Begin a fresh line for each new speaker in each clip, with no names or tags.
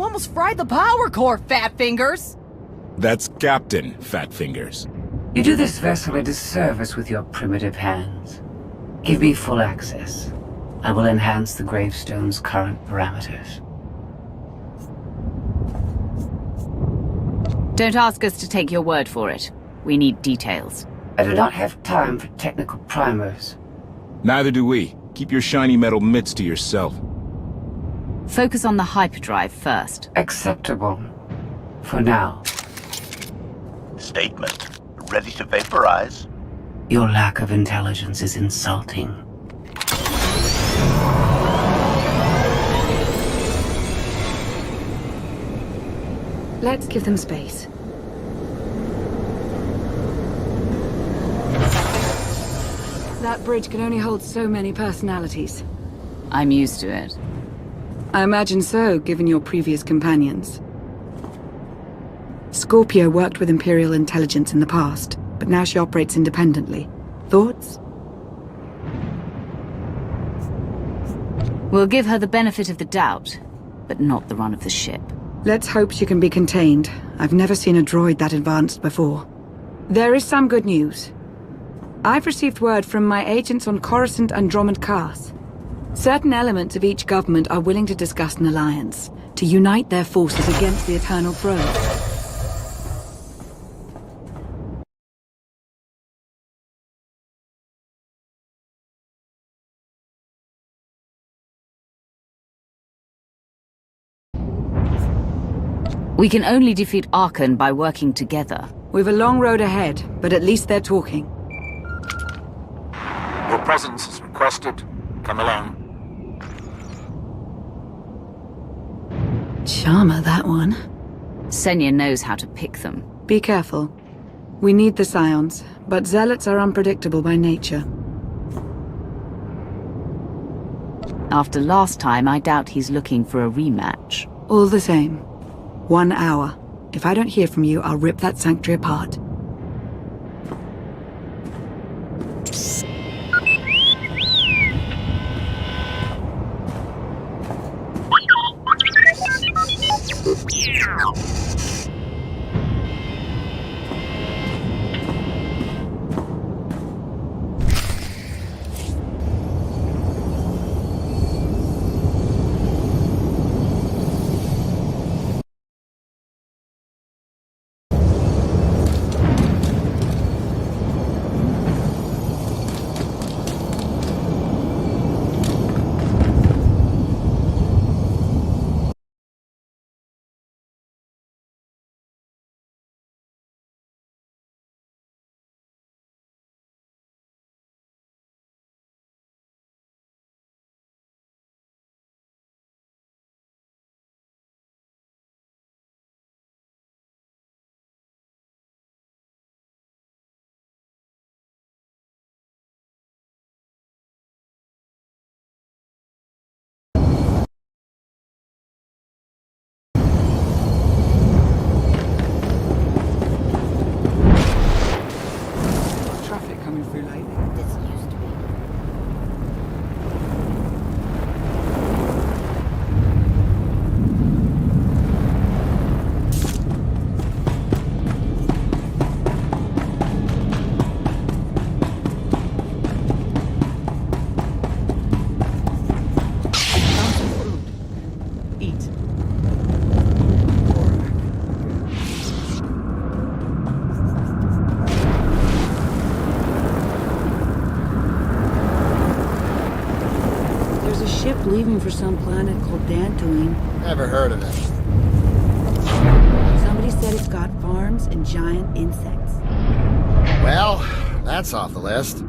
almost fried the power core, Fat Fingers!
That's Captain Fat Fingers.
You do this vessel a disservice with your primitive hands. Give me full access. I will enhance the gravestone's current parameters.
Don't ask us to take your word for it. We need details.
I do not have time for technical primers.
Neither do we. Keep your shiny metal mitts to yourself.
Focus on the hyperdrive first.
Acceptable. For now.
Statement. Ready to vaporize?
Your lack of intelligence is insulting.
Let's give them space. That bridge can only hold so many personalities.
I'm used to it.
I imagine so, given your previous companions. Scorpio worked with Imperial intelligence in the past, but now she operates independently. Thoughts?
We'll give her the benefit of the doubt, but not the run of the ship.
Let's hope she can be contained. I've never seen a droid that advanced before. There is some good news. I've received word from my agents on Coruscant and Drummond Cars. Certain elements of each government are willing to discuss an alliance, to unite their forces against the Eternal Throne.
We can only defeat Archon by working together.
We've a long road ahead, but at least they're talking.
Your presence is requested. Come along.
Charmer, that one.
Senya knows how to pick them.
Be careful. We need the Scions, but Zealots are unpredictable by nature.
After last time, I doubt he's looking for a rematch.
All the same. 1 hour. If I don't hear from you, I'll rip that sanctuary apart. Leaving for some planet called Dantooine.
Never heard of it.
Somebody said it's got farms and giant insects.
Well, that's off the list.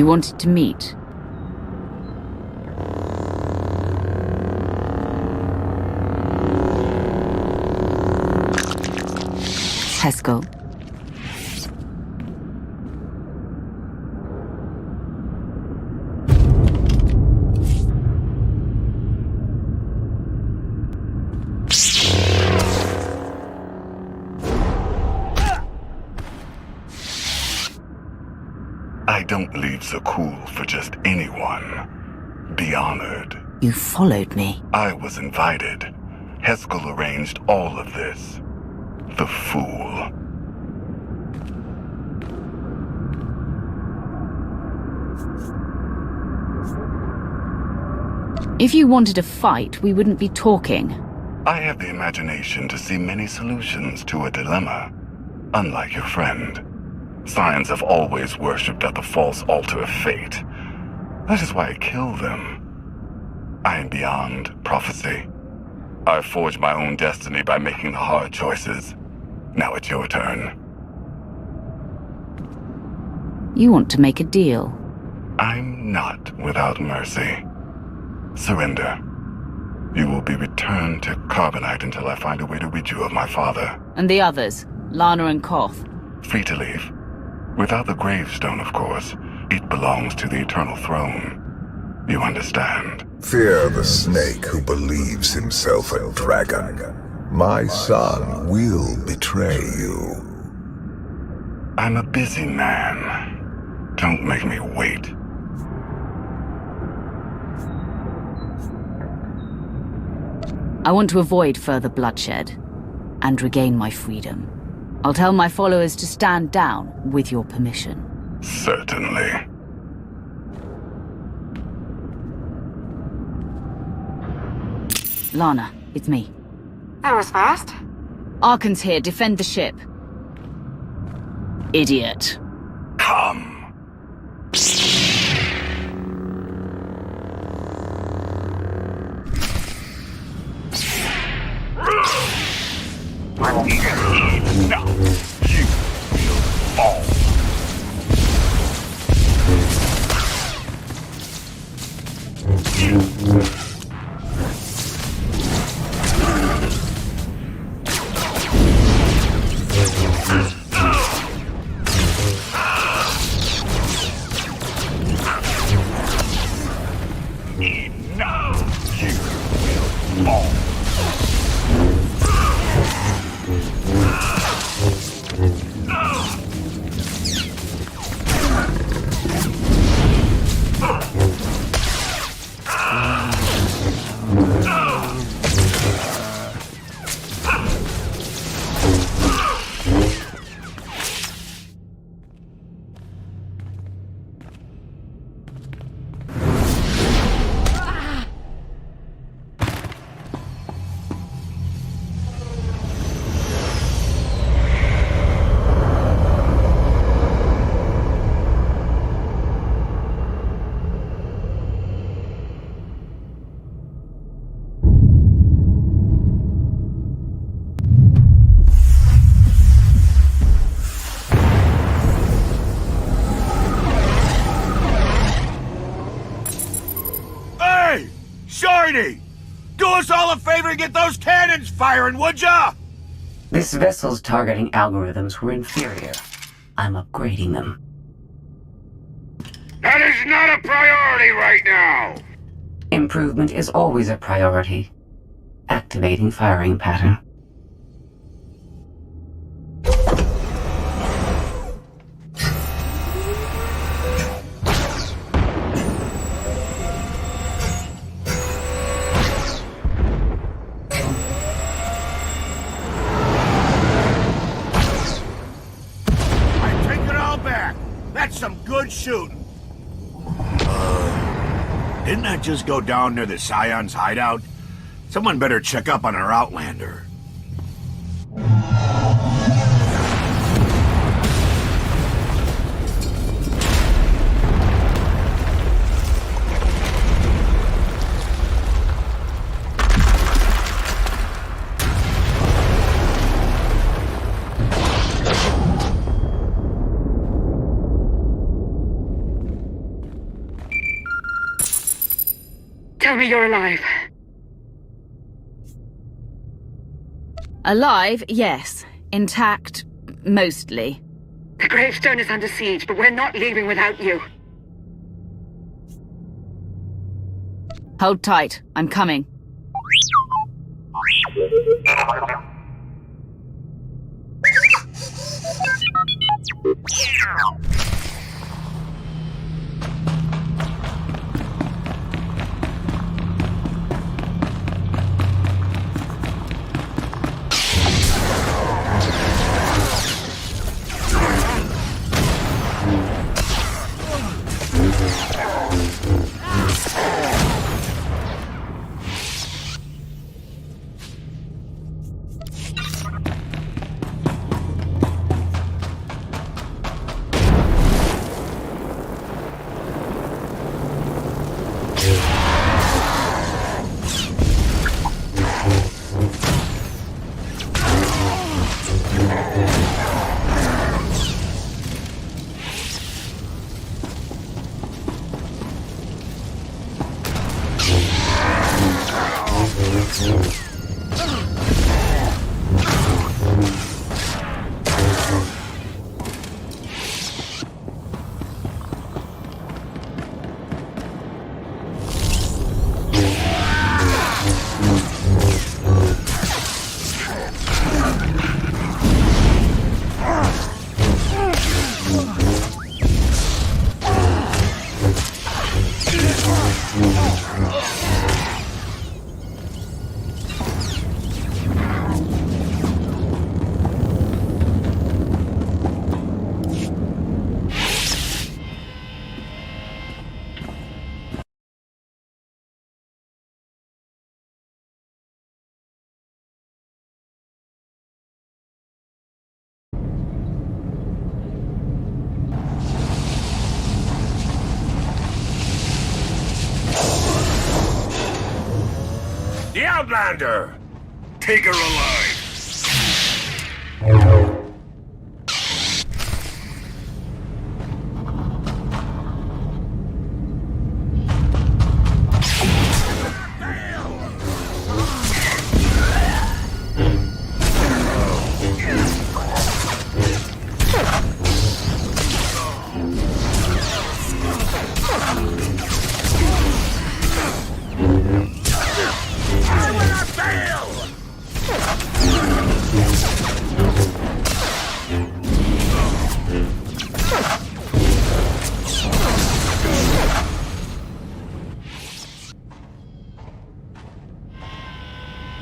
You wanted to meet? Haskell.
I don't leave so cool for just anyone. Be honored.
You followed me.
I was invited. Haskell arranged all of this. The fool.
If you wanted a fight, we wouldn't be talking.
I have the imagination to see many solutions to a dilemma. Unlike your friend. Scions have always worshipped at the false altar of fate. That is why I kill them. I am beyond prophecy. I forge my own destiny by making the hard choices. Now it's your turn.
You want to make a deal.
I'm not without mercy. Surrender. You will be returned to Carbonite until I find a way to rid you of my father.
And the others, Lana and Koth.
Free to leave. Without the gravestone, of course. It belongs to the Eternal Throne. You understand?
Fear the snake who believes himself a dragon. My son will betray you.
I'm a busy man. Don't make me wait.
I want to avoid further bloodshed and regain my freedom. I'll tell my followers to stand down with your permission.
Certainly.
Lana, it's me.
That was fast.
Arkan's here. Defend the ship. Idiot.
Come. Now, you will fall.
Do us all a favor and get those cannons firing, would ya?
This vessel's targeting algorithms were inferior. I'm upgrading them.
That is not a priority right now!
Improvement is always a priority. Activating firing pattern.
Some good shooting. Didn't that just go down near the Scion's hideout? Someone better check up on our Outlander.
Tell me you're alive.
Alive, yes. Intact, mostly.
The gravestone is under siege, but we're not leaving without you.
Hold tight. I'm coming.
The Outlander! Take her alive!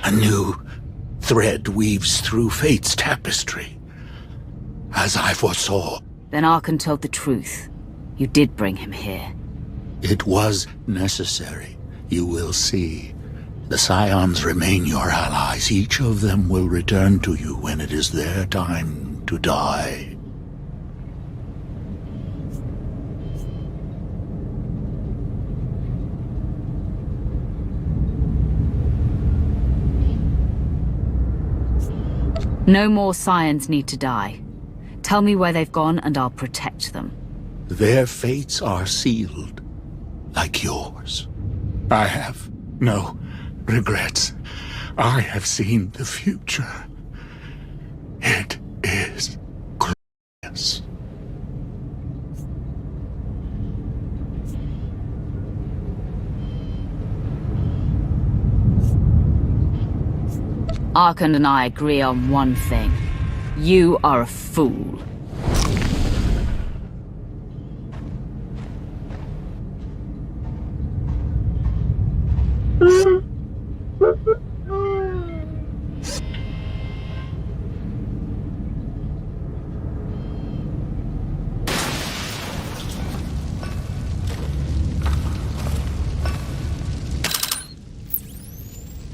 A new thread weaves through fate's tapestry, as I foresaw.
Then Arkan told the truth. You did bring him here.
It was necessary. You will see. The Scions remain your allies. Each of them will return to you when it is their time to die.
No more Scions need to die. Tell me where they've gone and I'll protect them.
Their fates are sealed, like yours. I have no regrets. I have seen the future. It is glorious.
Arkan and I agree on one thing. You are a fool.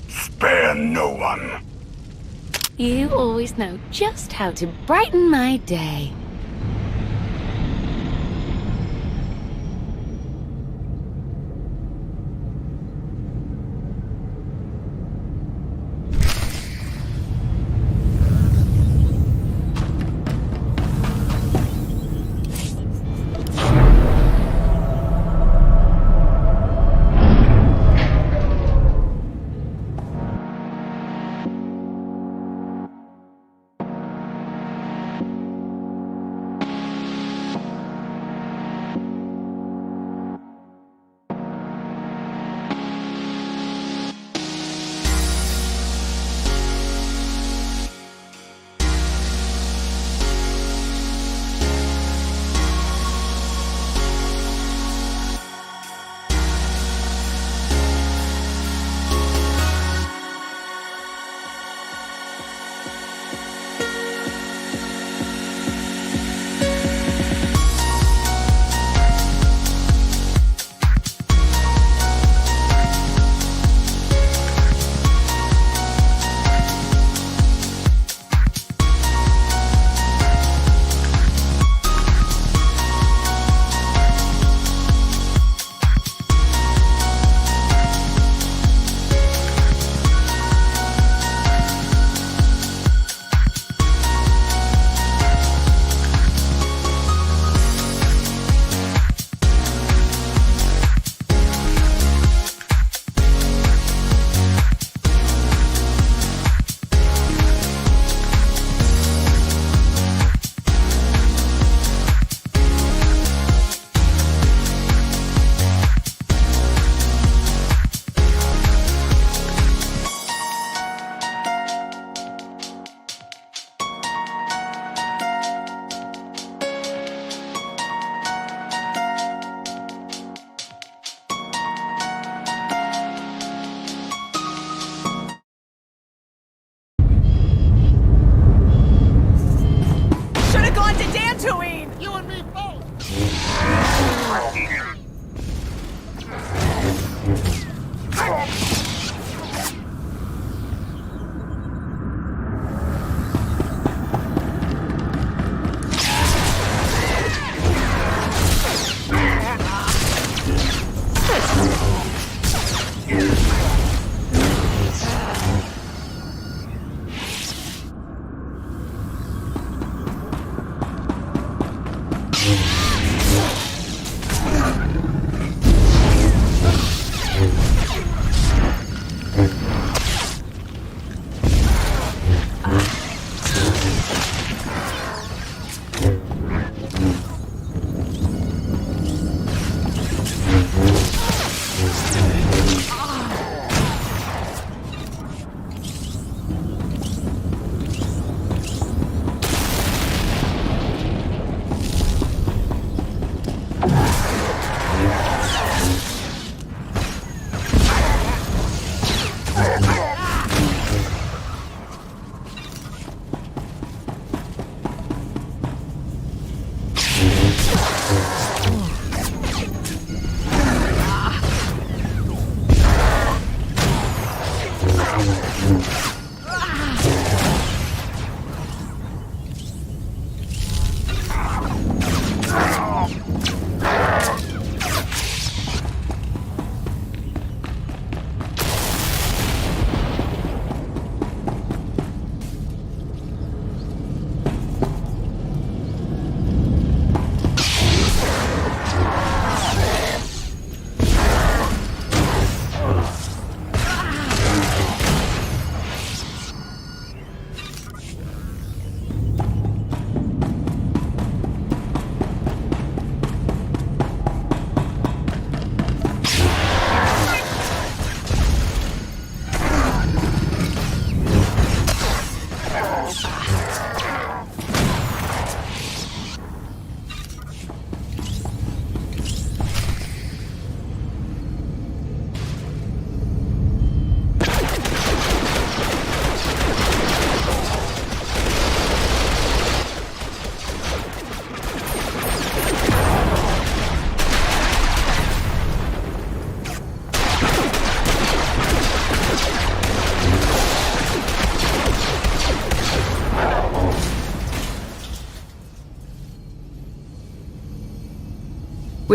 Spare no one.
You always know just how to brighten my day.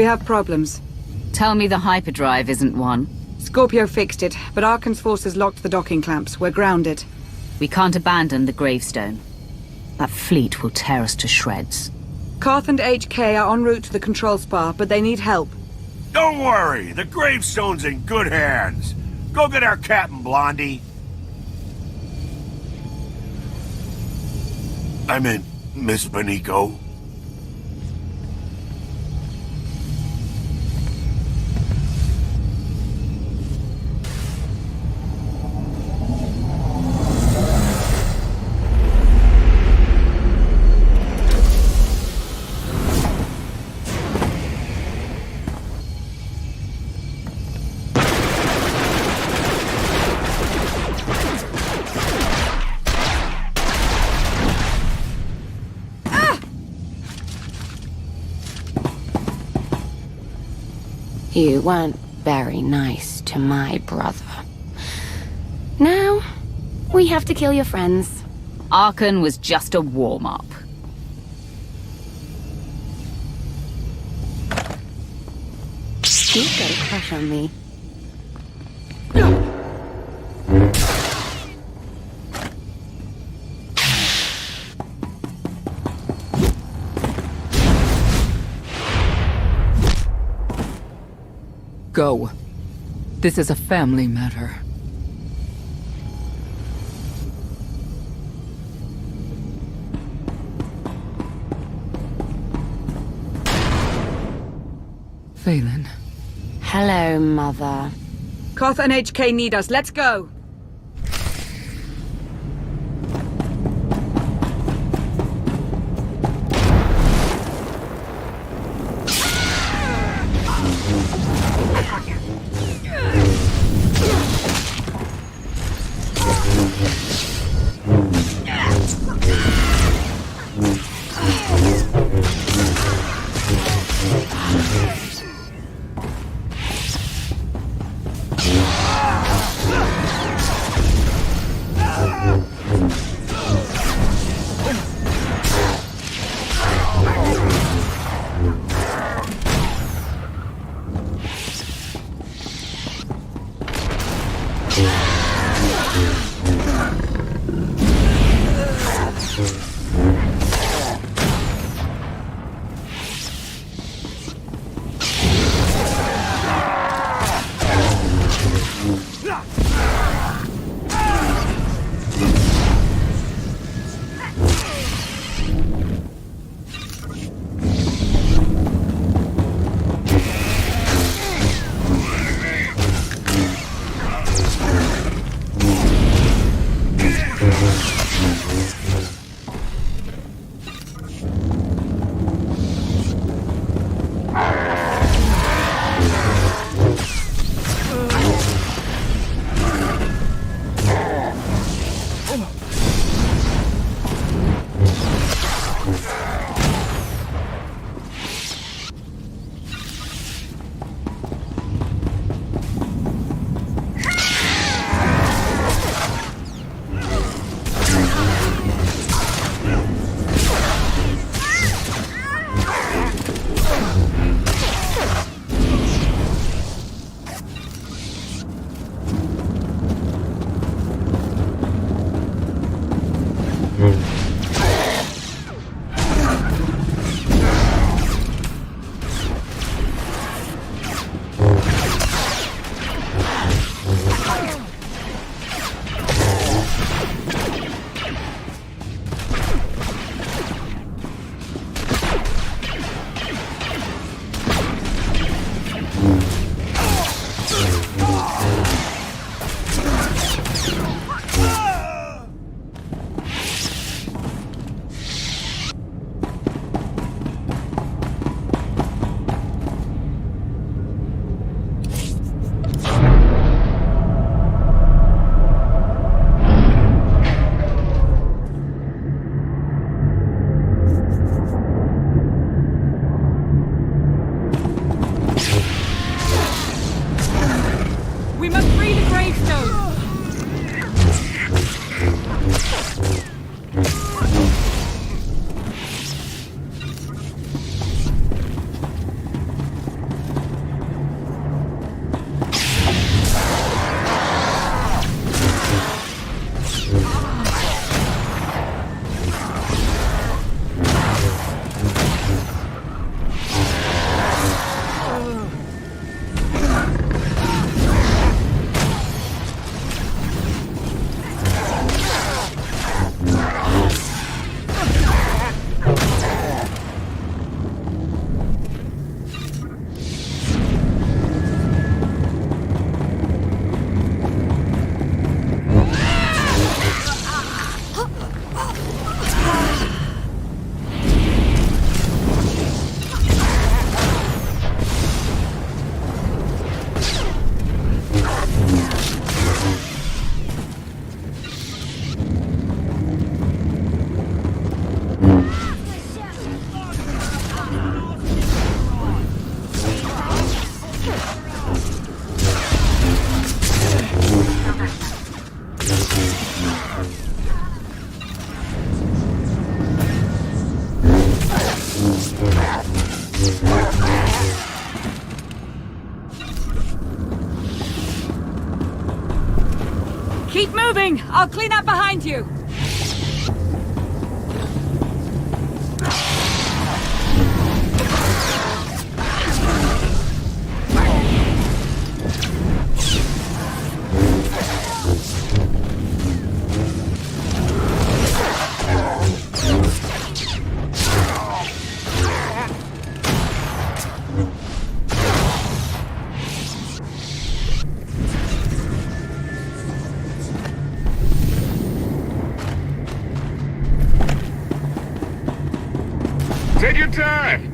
We have problems.
Tell me the hyperdrive isn't one.
Scorpio fixed it, but Arkan's forces locked the docking clamps. We're grounded.
We can't abandon the gravestone. That fleet will tear us to shreds.
Karth and HK are en route to the control spar, but they need help.
Don't worry, the gravestone's in good hands. Go get our captain, Blondie. I meant Miss Beniko.
You weren't very nice to my brother. Now, we have to kill your friends.
Arkan was just a warm-up.
You've got a crush on me.
Go. This is a family matter. Phelan.
Hello, Mother.
Karth and HK need us. Let's go! gravestone! Keep moving! I'll clean up behind you!
Take your time.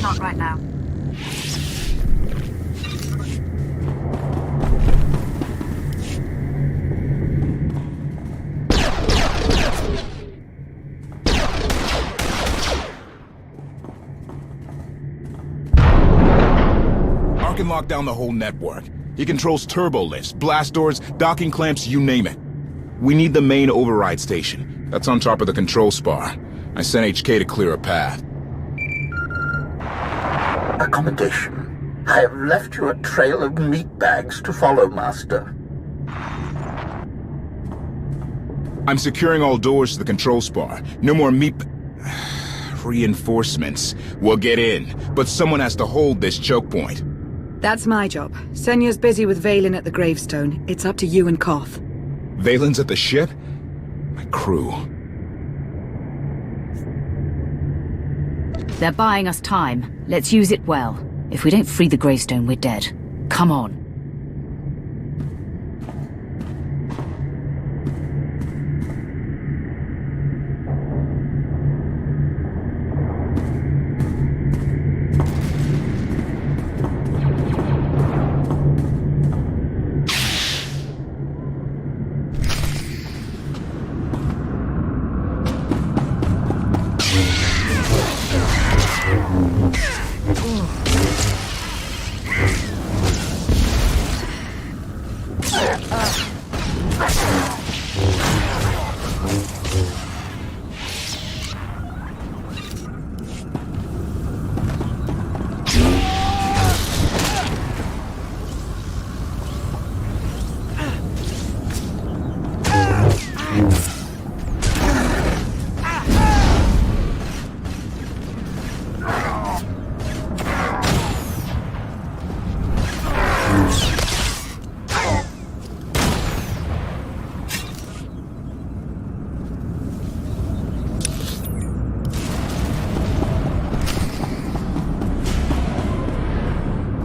Not right now.
Can lock down the whole network. He controls turbo lifts, blast doors, docking clamps, you name it. We need the main override station. That's on top of the control spar. I sent HK to clear a path.
Accommodation. I have left you a trail of meat bags to follow, Master.
I'm securing all doors to the control spar. No more meat... reinforcements. We'll get in, but someone has to hold this choke point.
That's my job. Senya's busy with Valen at the gravestone. It's up to you and Koth.
Valen's at the ship? My crew.
They're buying us time. Let's use it well. If we don't free the gravestone, we're dead. Come on.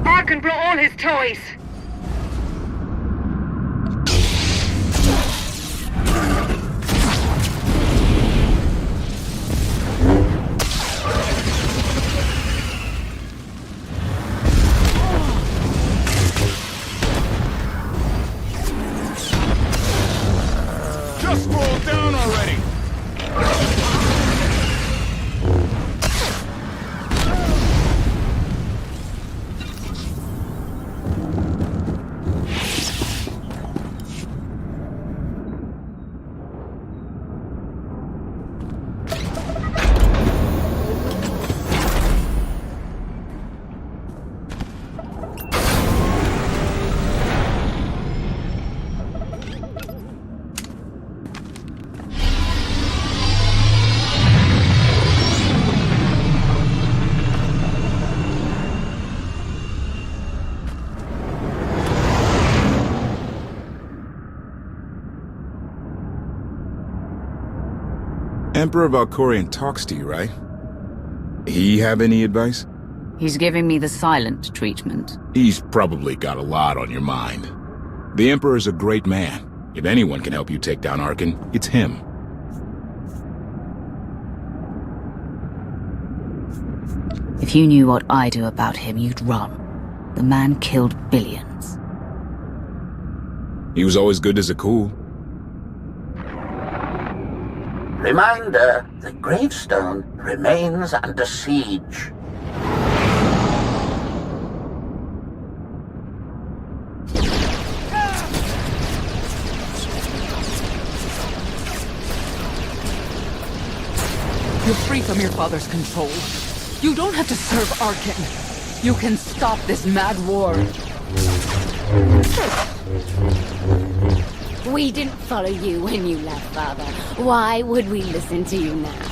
Arkan brought all his toys.
scroll down already! Emperor Valkorion talks to you, right? He have any advice?
He's giving me the silent treatment.
He's probably got a lot on your mind. The Emperor's a great man. If anyone can help you take down Arkan, it's him.
If you knew what I do about him, you'd run. The man killed billions.
He was always good as a cool.
Reminder, the gravestone remains under siege.
You're free from your father's control. You don't have to serve Arkan. You can stop this mad war.
We didn't follow you when you left, Father. Why would we listen to you now?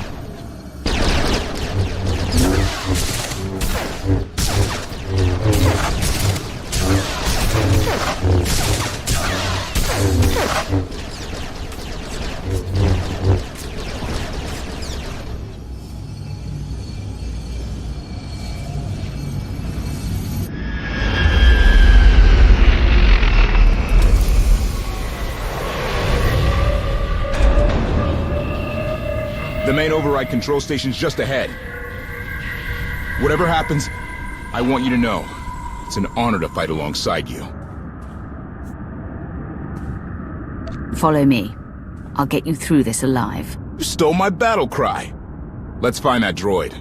The main override control station's just ahead. Whatever happens, I want you to know, it's an honor to fight alongside you.
Follow me. I'll get you through this alive.
You stole my battle cry. Let's find that droid.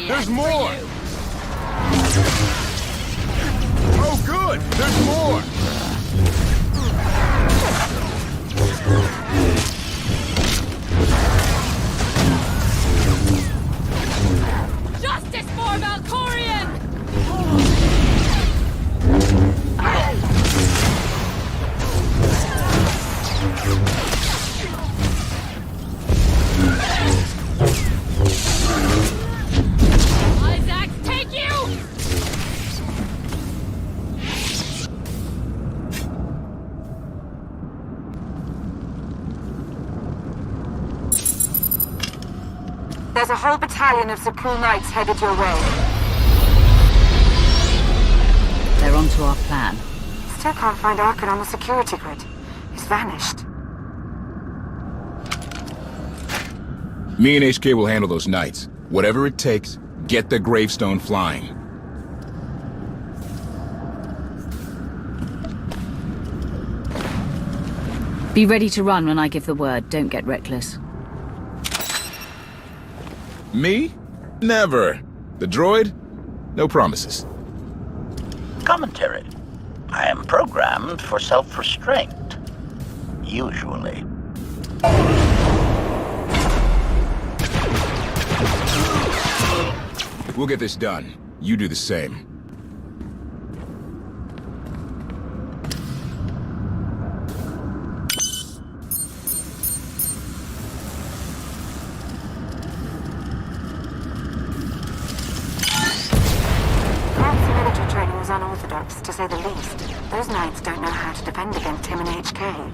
There's more! Oh, good! There's more!
Justice for Valkorion!
There's a whole battalion of Zakul Knights headed your way.
They're onto our plan.
Still can't find Arkan on the security grid. He's vanished.
Me and HK will handle those knights. Whatever it takes, get the gravestone flying.
Be ready to run when I give the word. Don't get reckless.
Me? Never. The droid? No promises.
Commentary. I am programmed for self-restraint. Usually.
We'll get this done. You do the same.
Military training was unorthodox, to say the least. Those knights don't know how to defend against him in HK.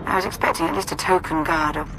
I was expecting at least a token guard of...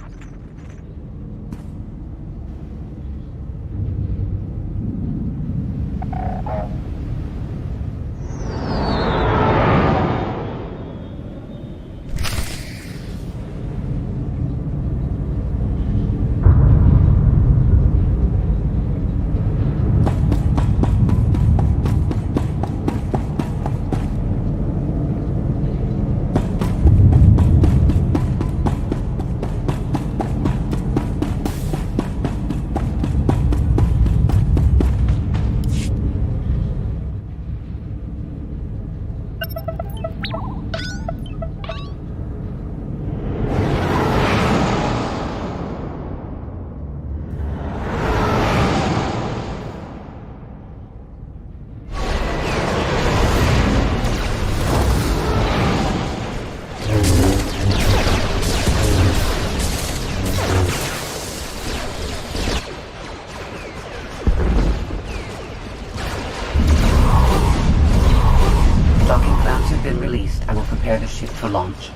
Prepare the ship for launch.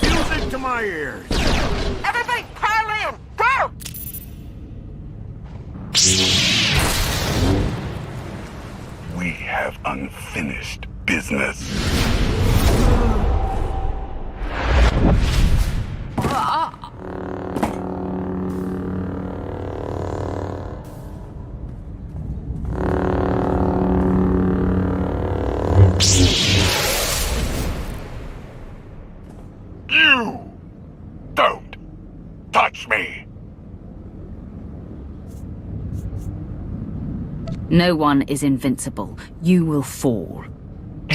Music to my ears!
Everybody pile in! Go!
We have unfinished business. You don't touch me!
No one is invincible. You will fall.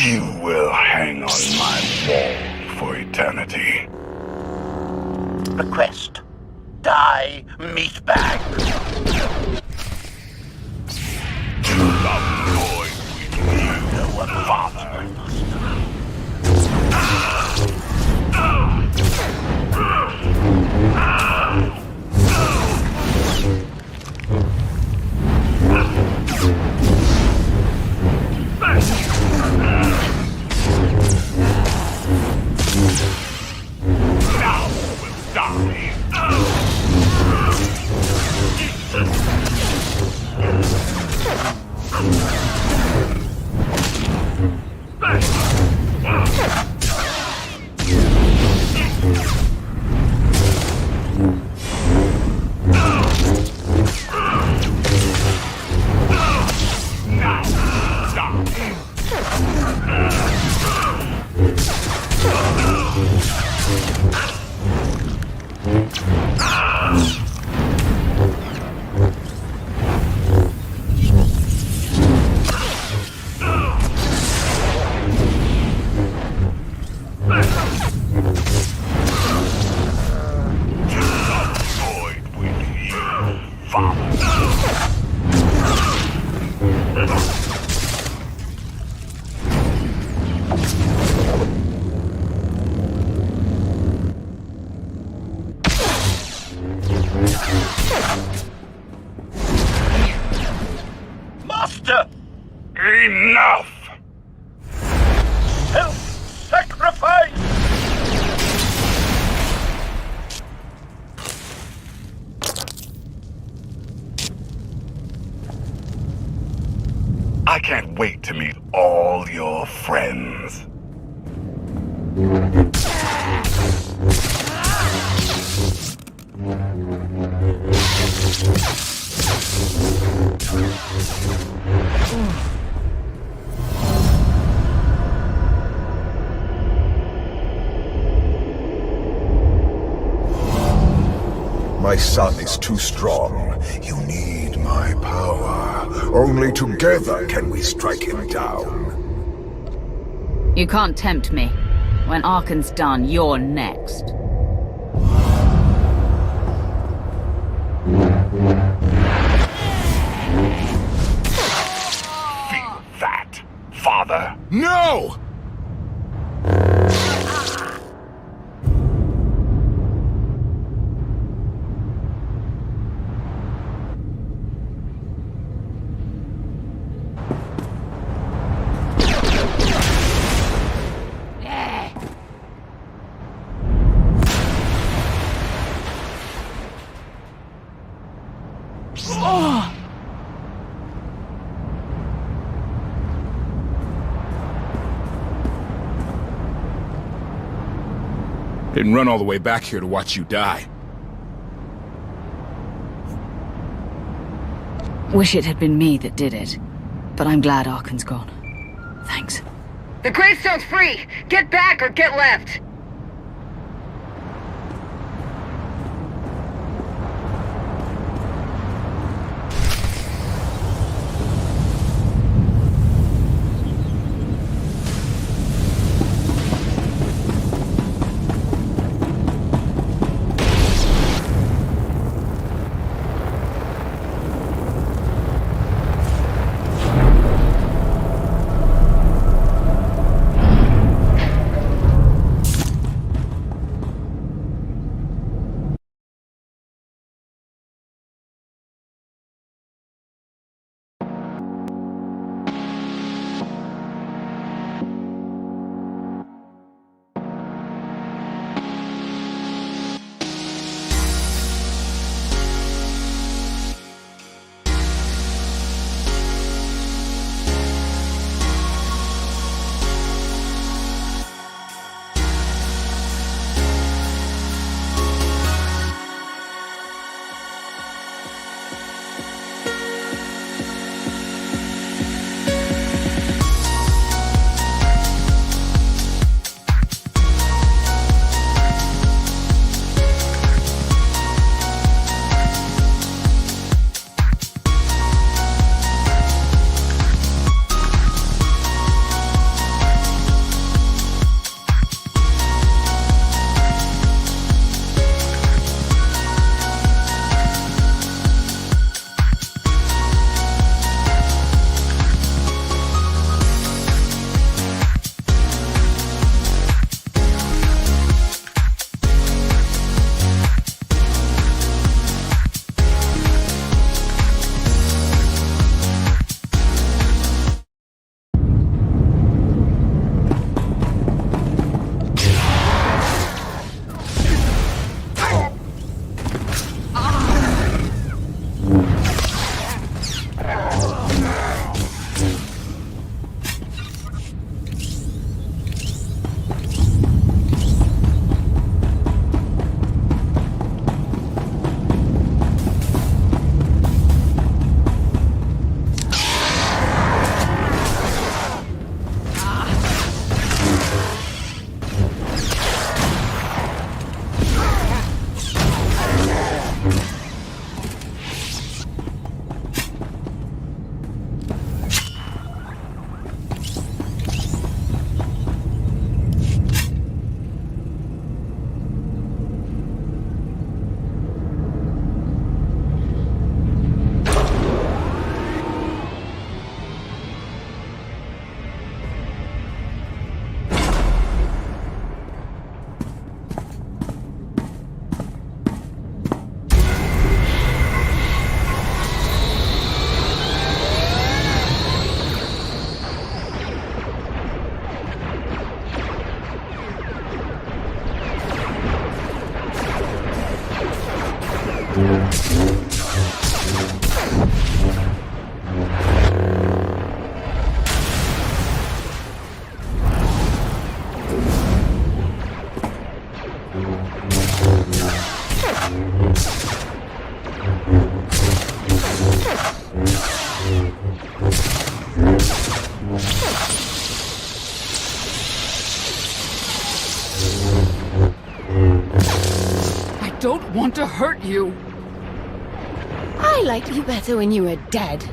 You will hang on my wall for eternity.
Request. Die, meatbag. What father?
Now we'll die.
Master!
Enough!
Self-sacrifice!
I can't wait to meet all your friends.
My son is too strong. You need my power. Only together can we strike him down.
You can't tempt me. When Arkan's done, you're next.
Feel that, father?
No! Didn't run all the way back here to watch you die.
Wish it had been me that did it. But I'm glad Arkan's gone. Thanks.
The gravestone's free! Get back or get left!
you.
I liked you better when you were dead.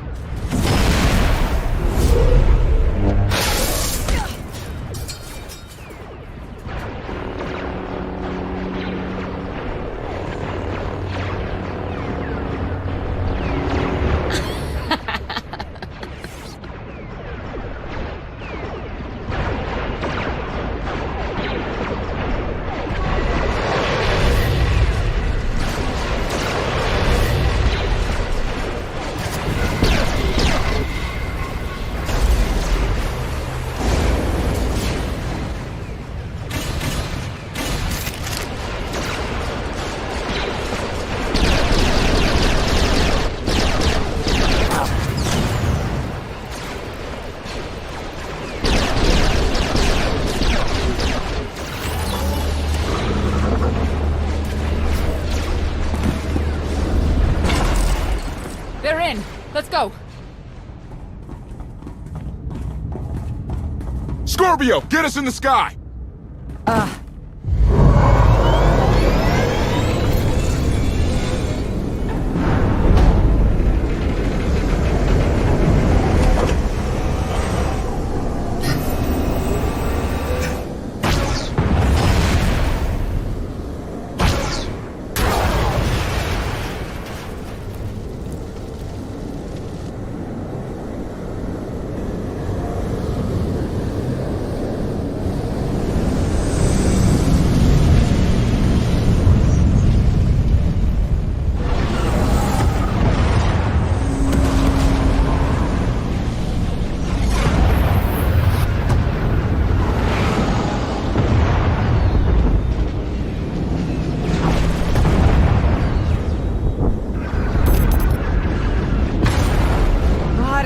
They're in. Let's go.
Scorpio, get us in the sky!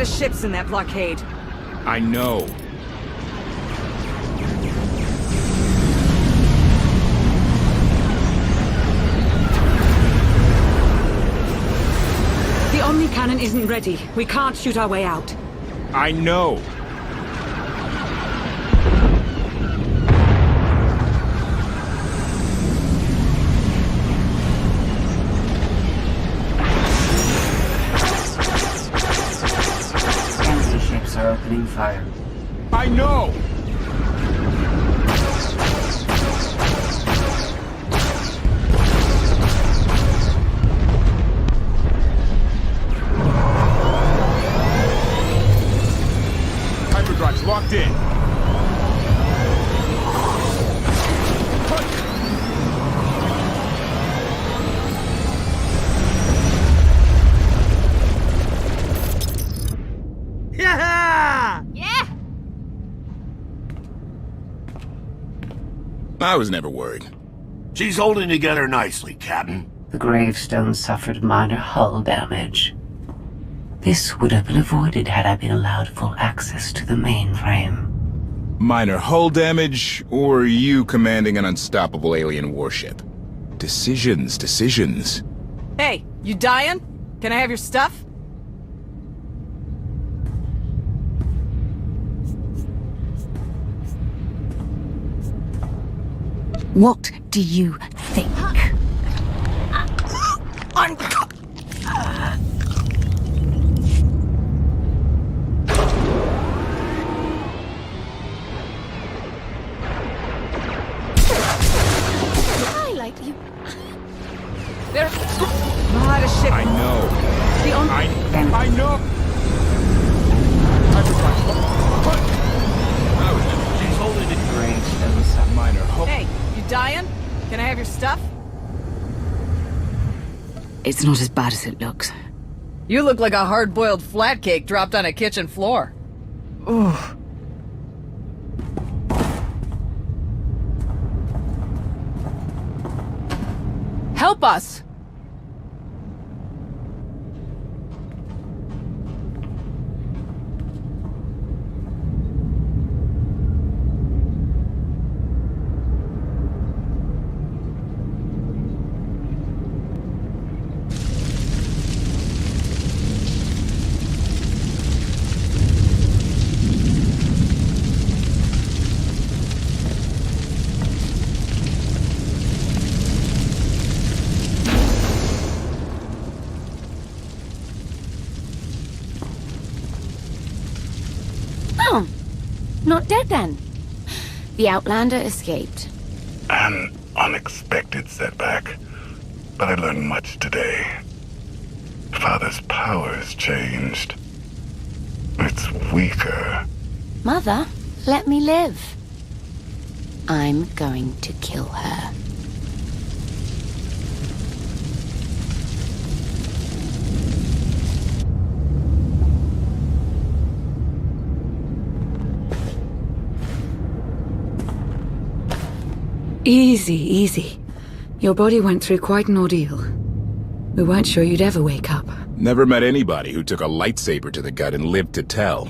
Ships in that blockade.
I know.
The Omni cannon isn't ready. We can't shoot our way out.
I know.
Are opening fire.
I know! Hyperdrive's locked in. I was never worried.
She's holding together nicely, Captain.
The gravestone suffered minor hull damage. This would have been avoided had I been allowed full access to the mainframe.
Minor hull damage, or you commanding an unstoppable alien warship? Decisions.
Hey, you dying? Can I have your stuff?
What do you think?
I liked you.
There's not a ship.
I know. I know.
She's holding it.
Gravestone
Minor hull.
Hey, you dying? Can I have your stuff?
It's not as bad as it looks.
You look like a hard-boiled flat cake dropped on a kitchen floor. Ooh. Help us!
Oh, not dead then. The Outlander escaped.
An unexpected setback, but I learned much today. Father's powers changed. It's weaker.
Mother, let me live. I'm going to kill her.
Easy, easy. Your body went through quite an ordeal. We weren't sure you'd ever wake up.
Never met anybody who took a lightsaber to the gut and lived to tell.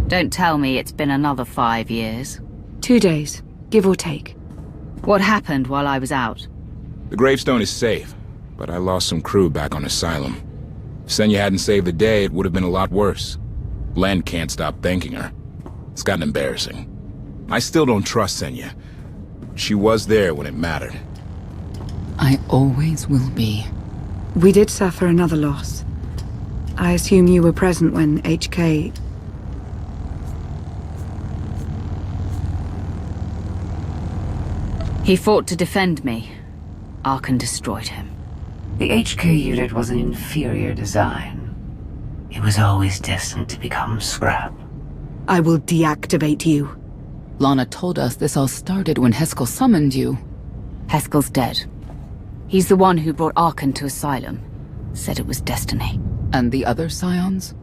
Don't tell me it's been another 5 years.
2 days, give or take.
What happened while I was out?
The gravestone is safe, but I lost some crew back on Asylum. If Senya hadn't saved the day, it would have been a lot worse. Len can't stop thanking her. It's gotten embarrassing. I still don't trust Senya. She was there when it mattered.
I always will be.
We did suffer another loss. I assume you were present when HK...
He fought to defend me. Arkan destroyed him.
The HK unit was an inferior design. It was always destined to become scrap.
I will deactivate you.
Lana told us this all started when Heskel summoned you.
Heskel's dead. He's the one who brought Arkan to Asylum. Said it was destiny.
And the other Scions?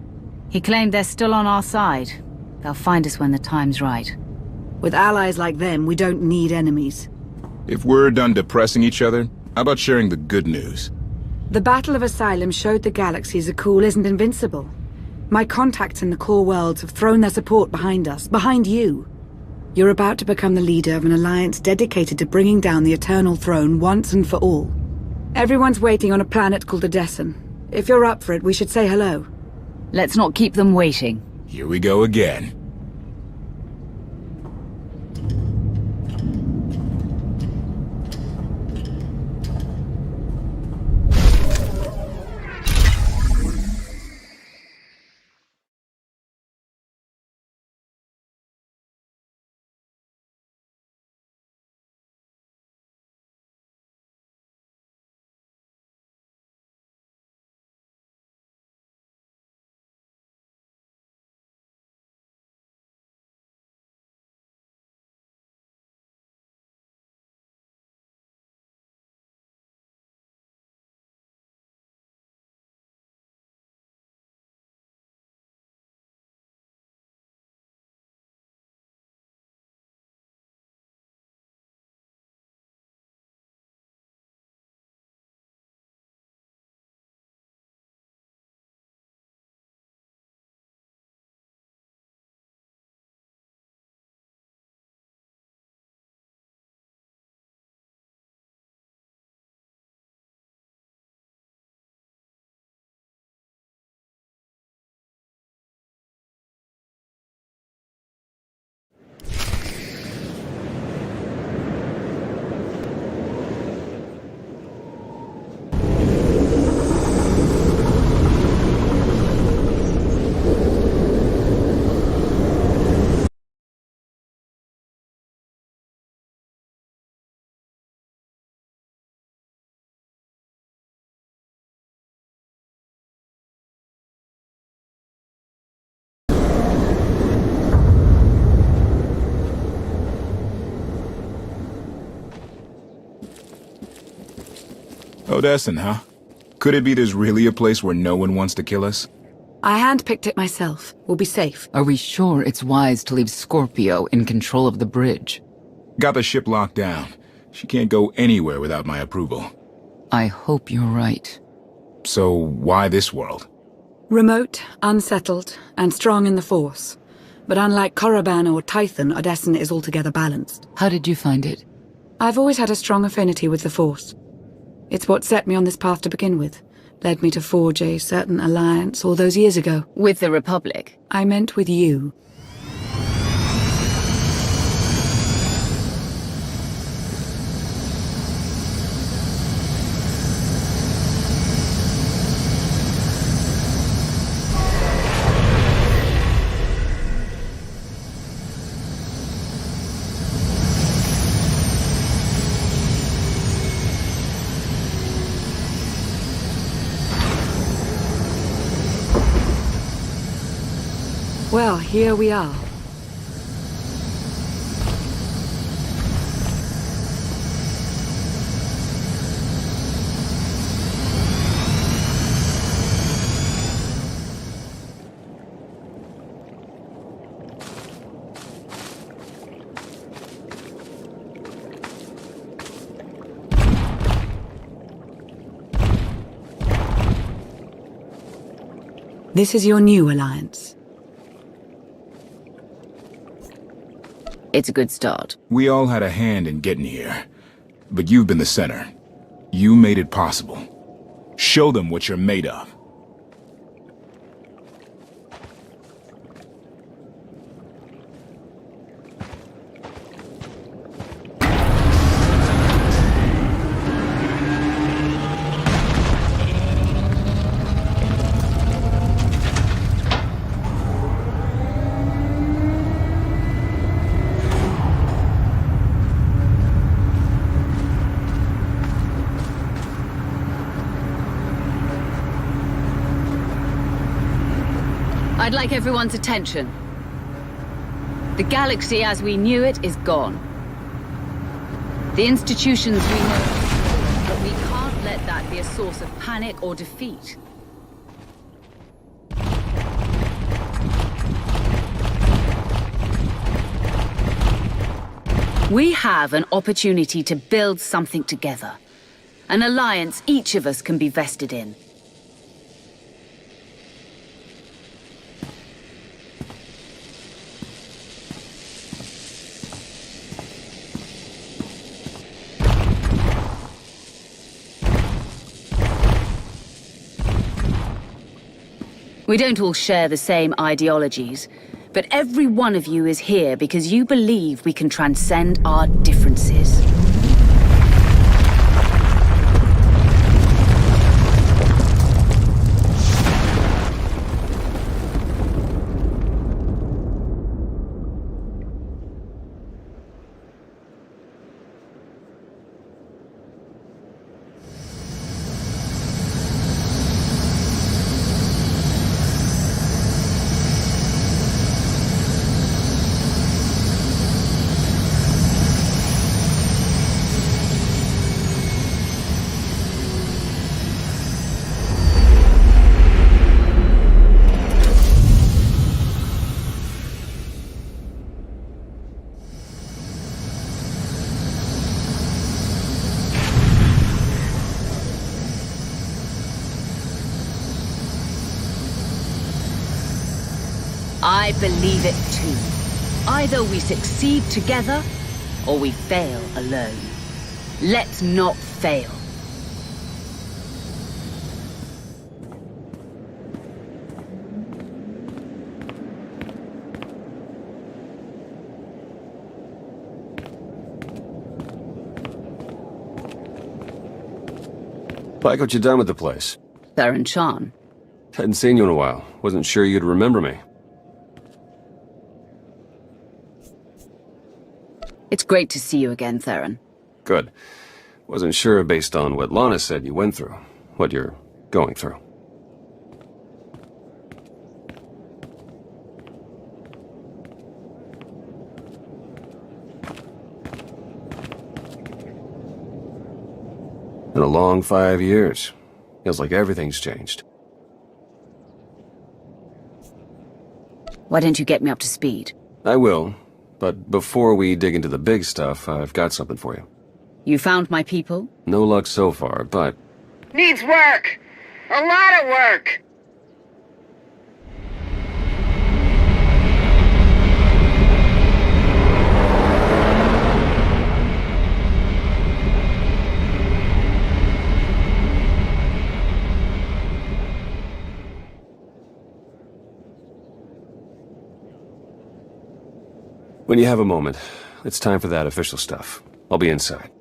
He claimed they're still on our side. They'll find us when the time's right.
With allies like them, we don't need enemies.
If we're done depressing each other, how about sharing the good news?
The Battle of Asylum showed the galaxy Zakul isn't invincible. My contacts in the core worlds have thrown their support behind us, behind you. You're about to become the leader of an alliance dedicated to bringing down the Eternal Throne once and for all. Everyone's waiting on a planet called Odessen. If you're up for it, we should say hello.
Let's not keep them waiting.
Here we go again. Odessen, huh? Could it be there's really a place where no one wants to kill us?
I handpicked it myself. We'll be safe.
Are we sure it's wise to leave Scorpio in control of the bridge?
Got the ship locked down. She can't go anywhere without my approval.
I hope you're right.
So why this world?
Remote, unsettled, and strong in the Force. But unlike Korriban or Tython, Odessen is altogether balanced.
How did you find it?
I've always had a strong affinity with the Force. It's what set me on this path to begin with. Led me to forge a certain alliance all those years ago.
With the Republic?
I meant with you. Well, here we are. This is your new alliance.
It's a good start.
We all had a hand in getting here, but you've been the center. You made it possible. Show them what you're made of.
I'd like everyone's attention. The galaxy as we knew it is gone. The institutions we know, but we can't let that be a source of panic or defeat. We have an opportunity to build something together. An alliance each of us can be vested in. We don't all share the same ideologies, but every one of you is here because you believe we can transcend our differences. I believe it too. Either we succeed together, or we fail alone. Let's not fail.
Like what you done with the place?
Theron Shan.
Hadn't seen you in a while. Wasn't sure you'd remember me.
It's great to see you again, Theron.
Good. Wasn't sure based on what Lana said you went through. What you're going through. Been a long 5 years. Feels like everything's changed.
Why don't you get me up to speed?
I will, but before we dig into the big stuff, I've got something for you.
You found my people?
No luck so far, but...
Needs work! A lot of work!
When you have a moment, it's time for that official stuff. I'll be inside.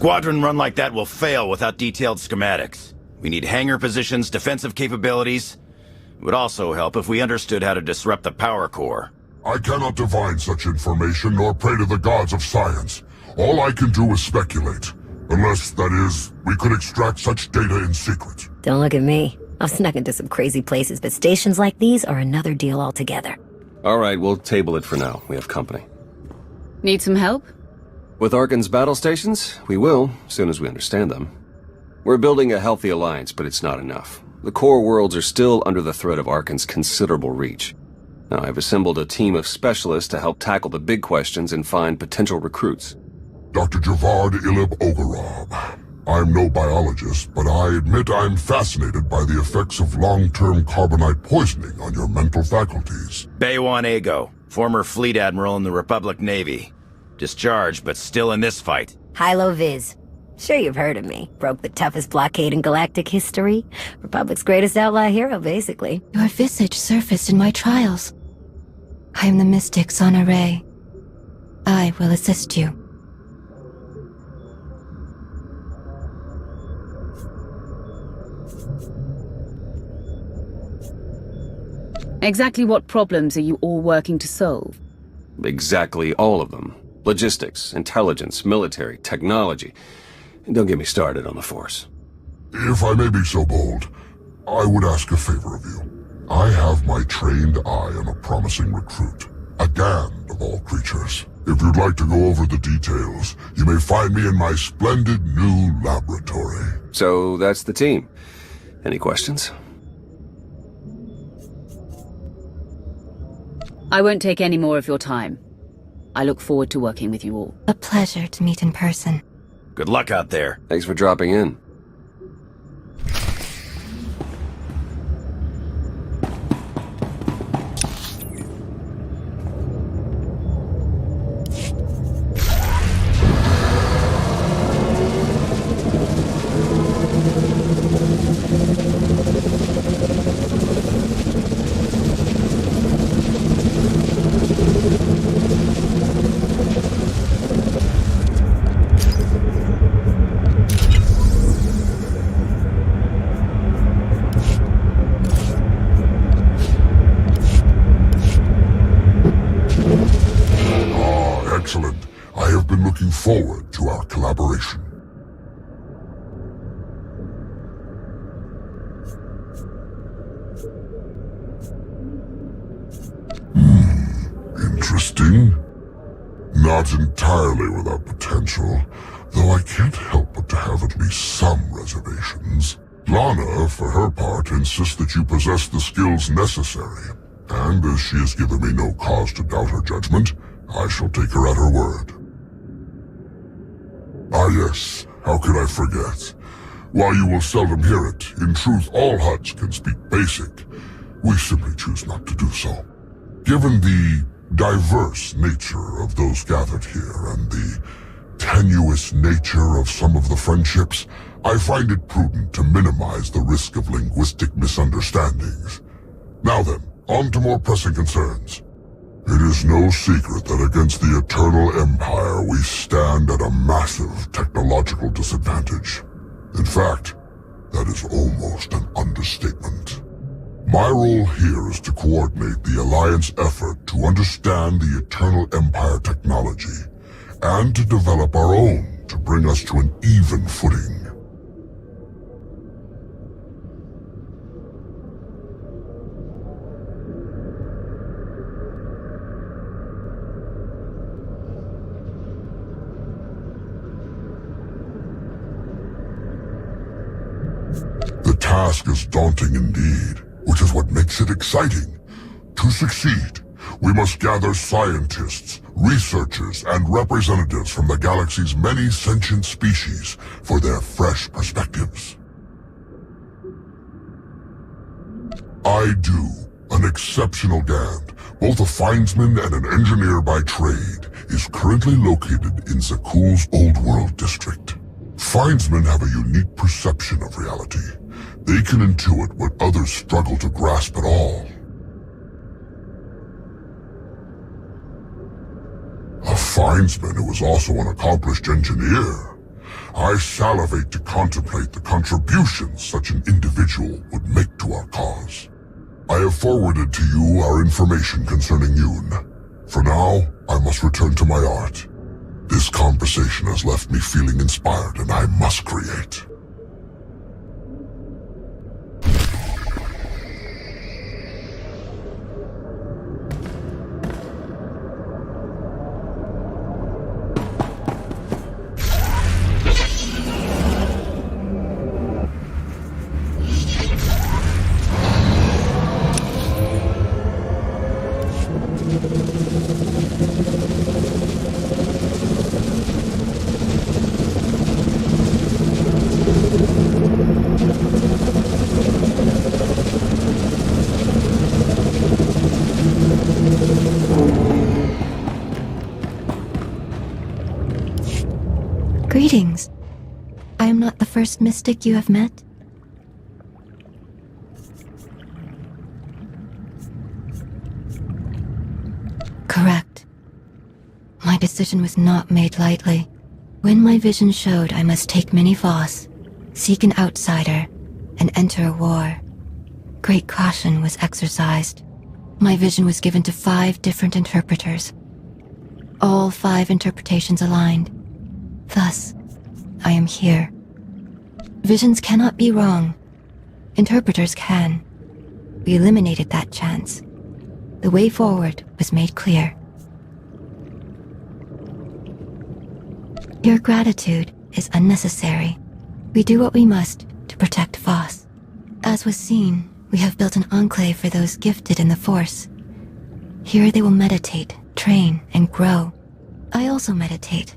squadron run like that will fail without detailed schematics. We need hangar positions, defensive capabilities. It would also help if we understood how to disrupt the power core.
I cannot divine such information nor pray to the gods of science. All I can do is speculate. Unless, that is, we could extract such data in secret.
Don't look at me. I've snuck into some crazy places, but stations like these are another deal altogether.
All right, we'll table it for now. We have company.
Need some help?
With Arkan's battle stations? We will, as soon as we understand them. We're building a healthy alliance, but it's not enough. The core worlds are still under the threat of Arkan's considerable reach. Now, I've assembled a team of specialists to help tackle the big questions and find potential recruits.
Dr. Javad Ilib Ogorab. I'm no biologist, but I admit I'm fascinated by the effects of long-term carbonite poisoning on your mental faculties.
Baywan Ego, former fleet admiral in the Republic Navy. Discharged, but still in this fight.
Hilo Viz. Sure you've heard of me. Broke the toughest blockade in galactic history. Republic's greatest outlaw hero, basically.
Your visage surfaced in my trials. I am the mystic Sonare. I will assist you.
Exactly what problems are you all working to solve?
Exactly all of them. Logistics, intelligence, military, technology. And don't get me started on the Force.
If I may be so bold, I would ask a favor of you. I have my trained eye on a promising recruit. A Gand of all creatures. If you'd like to go over the details, you may find me in my splendid new laboratory.
So that's the team. Any questions?
I won't take any more of your time. I look forward to working with you all.
A pleasure to meet in person.
Good luck out there.
Thanks for dropping in.
Excellent. I have been looking forward to our collaboration. Interesting. Not entirely without potential, though I can't help but to have at least some reservations. Lana, for her part, insists that you possess the skills necessary, and as she has given me no cause to doubt her judgment, I shall take her at her word. Ah yes, how could I forget? While you will seldom hear it, in truth all Hutts can speak basic. We simply choose not to do so. Given the diverse nature of those gathered here and the tenuous nature of some of the friendships, I find it prudent to minimize the risk of linguistic misunderstandings. Now then, on to more pressing concerns. It is no secret that against the Eternal Empire we stand at a massive technological disadvantage. In fact, that is almost an understatement. My role here is to coordinate the Alliance effort to understand the Eternal Empire technology, and to develop our own to bring us to an even footing. The task is daunting indeed, which is what makes it exciting. To succeed, we must gather scientists, researchers, and representatives from the galaxy's many sentient species for their fresh perspectives. I do, an exceptional Gand, both a findsman and an engineer by trade, is currently located in Zakuul's Old World district. Findsmen have a unique perception of reality. They can intuit what others struggle to grasp at all. A findsman who is also an accomplished engineer. I salivate to contemplate the contributions such an individual would make to our cause. I have forwarded to you our information concerning Yoon. For now, I must return to my art. This conversation has left me feeling inspired, and I must create.
Greetings. I am not the first mystic you have met. Correct. My decision was not made lightly. When my vision showed I must take Mini Voss, seek an outsider, and enter a war, great caution was exercised. My vision was given to 5 different interpreters. All 5 interpretations aligned. Thus, I am here. Visions cannot be wrong. Interpreters can. We eliminated that chance. The way forward was made clear. Your gratitude is unnecessary. We do what we must to protect Voss. As was seen, we have built an enclave for those gifted in the Force. Here they will meditate, train, and grow. I also meditate,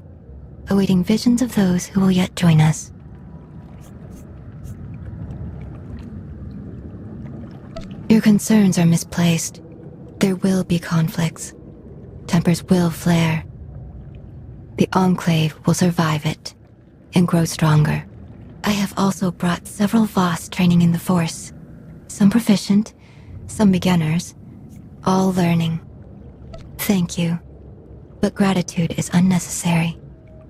awaiting visions of those who will yet join us. Your concerns are misplaced. There will be conflicts. Tempers will flare. The Enclave will survive it and grow stronger. I have also brought several Voss training in the Force. Some proficient, some beginners, all learning. Thank you, but gratitude is unnecessary.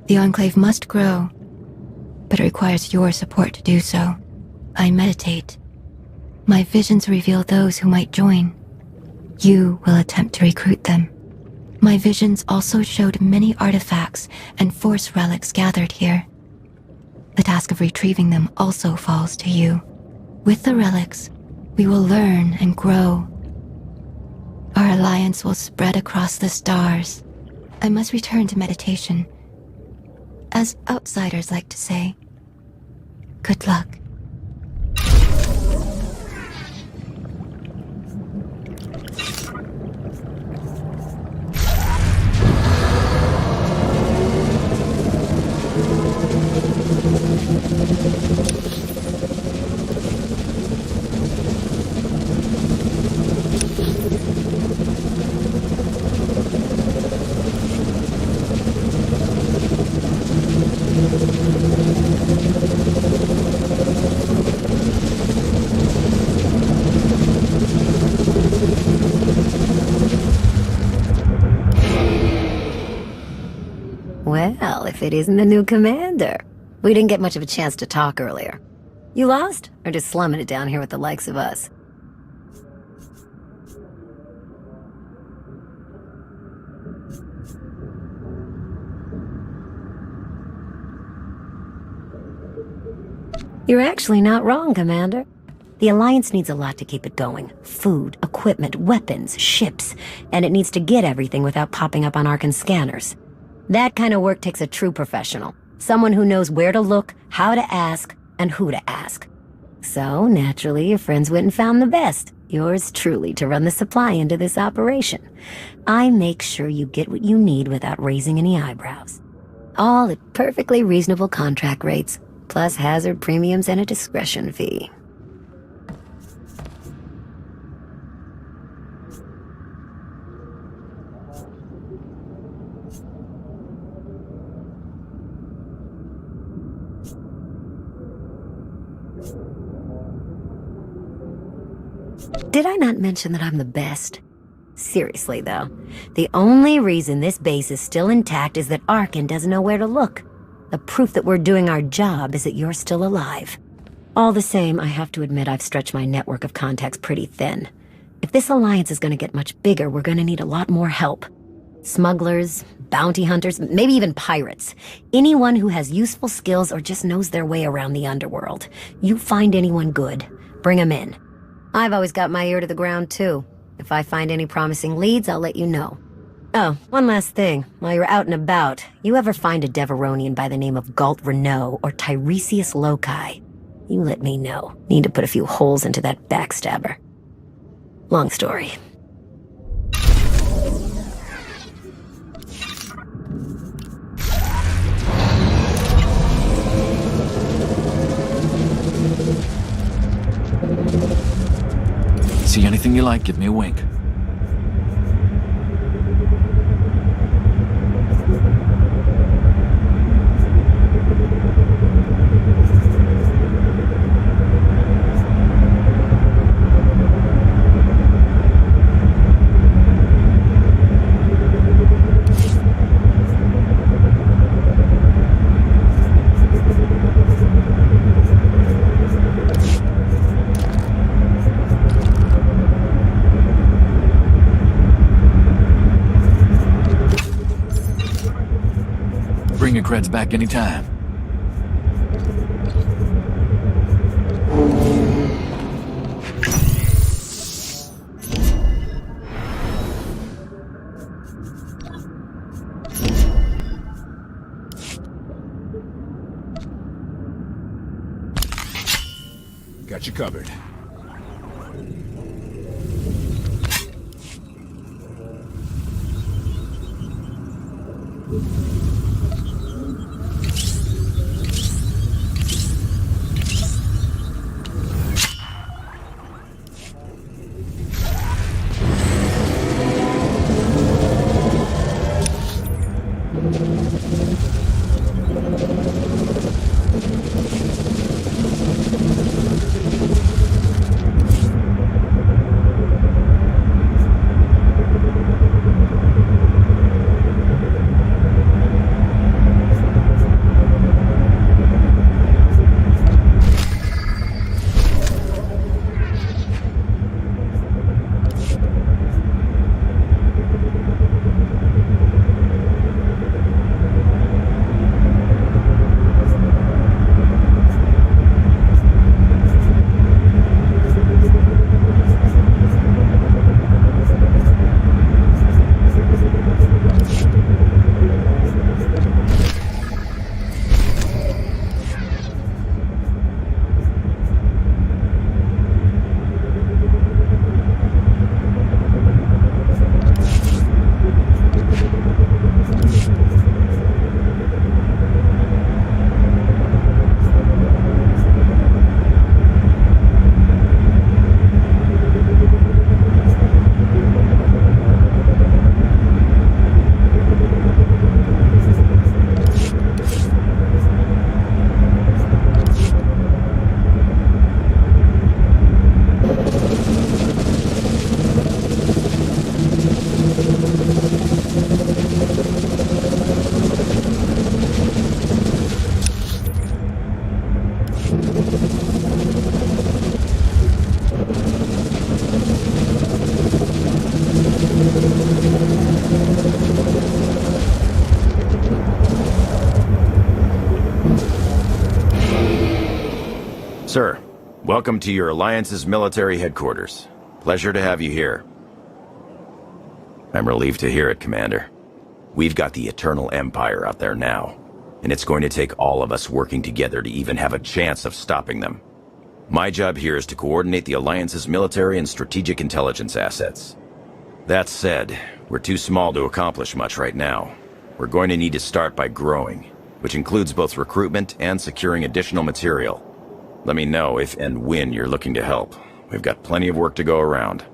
The Enclave must grow, but it requires your support to do so. I meditate. My visions reveal those who might join. You will attempt to recruit them. My visions also showed many artifacts and Force relics gathered here. The task of retrieving them also falls to you. With the relics, we will learn and grow. Our alliance will spread across the stars. I must return to meditation. As outsiders like to say, good luck.
Well, if it isn't the new commander. We didn't get much of a chance to talk earlier. You lost? Or just slumming it down here with the likes of us? You're actually not wrong, Commander. The Alliance needs a lot to keep it going. Food, equipment, weapons, ships, and it needs to get everything without popping up on Arcan's scanners. That kind of work takes a true professional. Someone who knows where to look, how to ask, and who to ask. So, naturally, your friends went and found the best. Yours truly to run the supply into this operation. I make sure you get what you need without raising any eyebrows. All at perfectly reasonable contract rates, plus hazard premiums and a discretion fee. Did I not mention that I'm the best? Seriously, though, the only reason this base is still intact is that Arcan doesn't know where to look. The proof that we're doing our job is that you're still alive. All the same, I have to admit I've stretched my network of contacts pretty thin. If this alliance is gonna get much bigger, we're gonna need a lot more help. Smugglers, bounty hunters, maybe even pirates. Anyone who has useful skills or just knows their way around the underworld. You find anyone good, bring them in. I've always got my ear to the ground, too. If I find any promising leads, I'll let you know. Oh, one last thing. While you're out and about, you ever find a Deveronian by the name of Galt Renault or Tiresias Loci? You let me know. Need to put a few holes into that backstabber. Long story.
See anything you like, give me a wink. Bring your creds back anytime.
Got you covered.
Sir, welcome to your Alliance's military headquarters. Pleasure to have you here. I'm relieved to hear it, Commander. We've got the Eternal Empire out there now, and it's going to take all of us working together to even have a chance of stopping them. My job here is to coordinate the Alliance's military and strategic intelligence assets. That said, we're too small to accomplish much right now. We're going to need to start by growing, which includes both recruitment and securing additional material. Let me know if and when you're looking to help. We've got plenty of work to go around.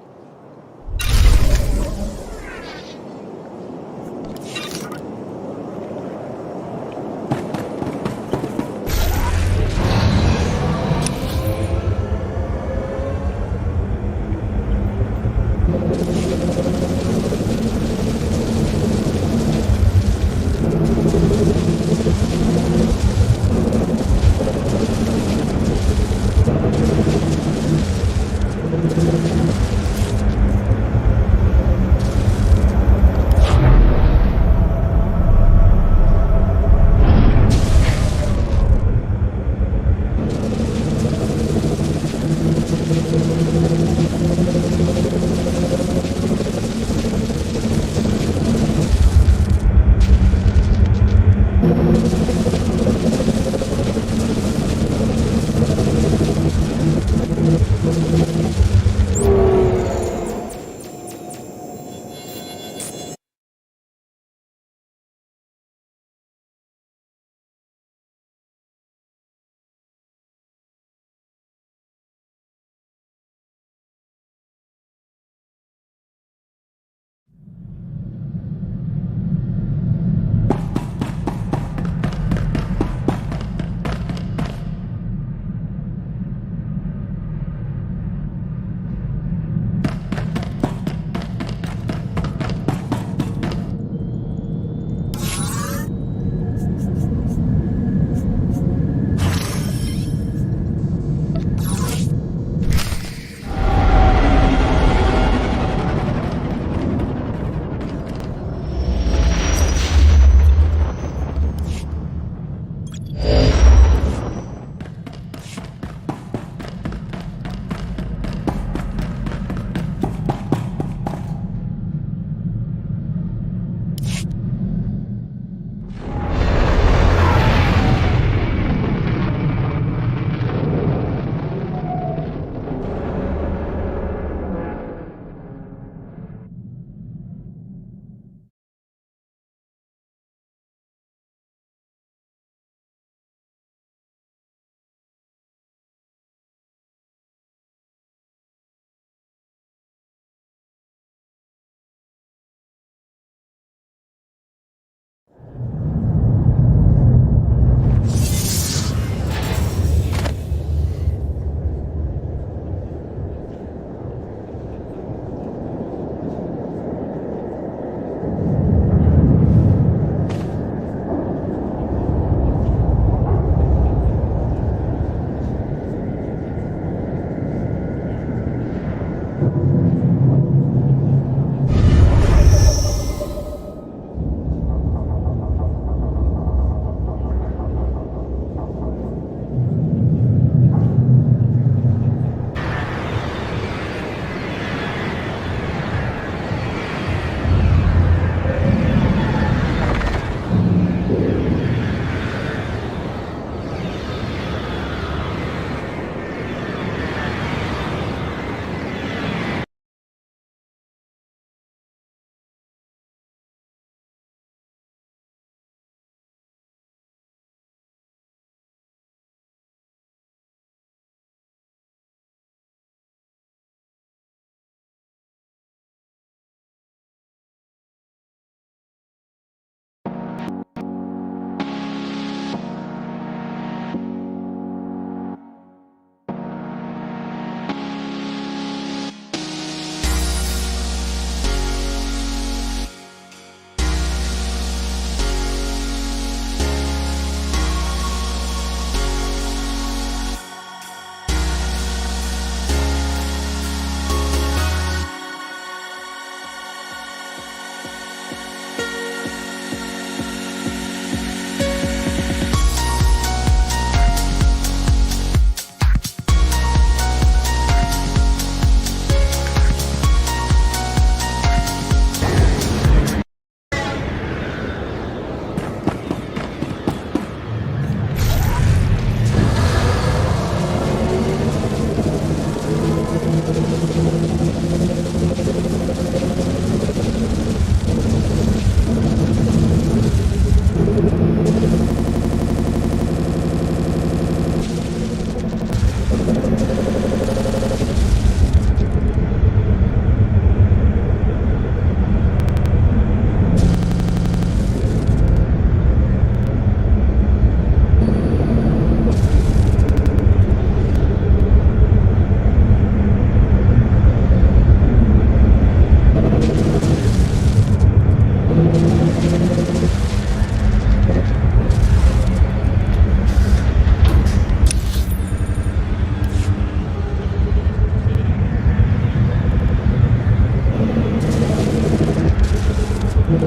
You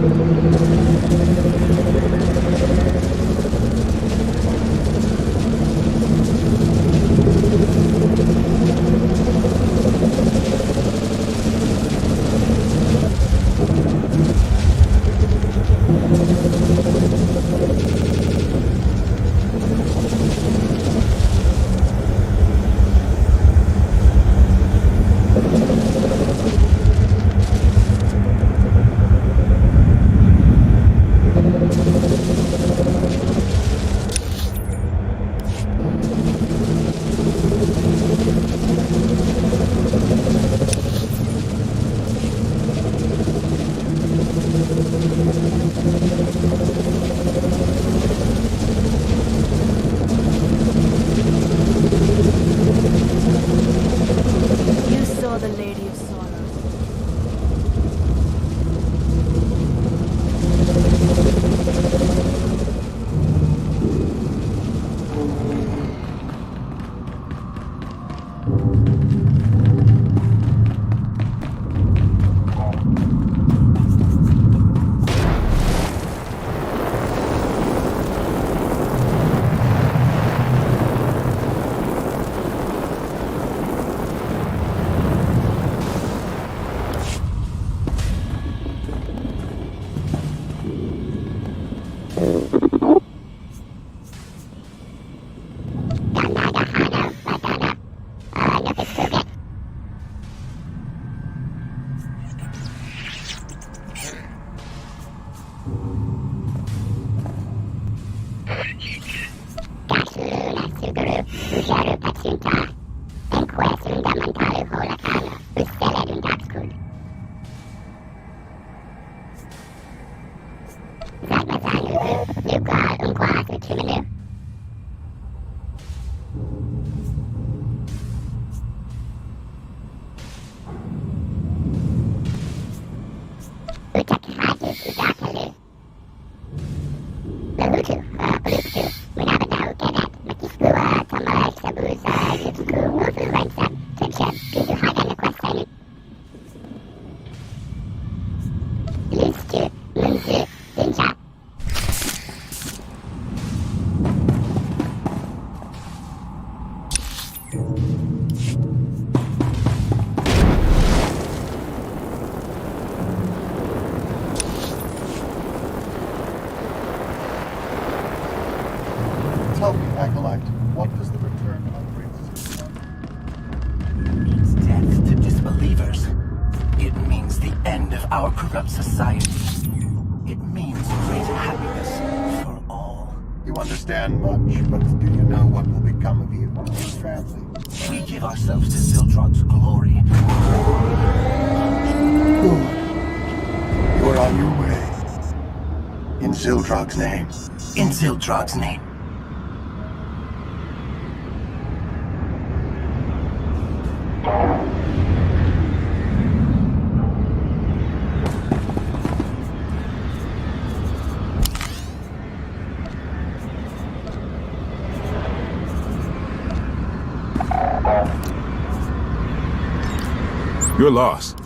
saw the Lady of Sorrows.
Tell me, Acolyte, what does the return of Prince?
It means death to disbelievers. It means the end of our corrupt society. It means great happiness for all.
You understand much, but do you know what will become of you and your family?
We give ourselves to Zildrog's glory.
Good. You are on your way. In Zildrog's name.
In Zildrog's name.
You're lost.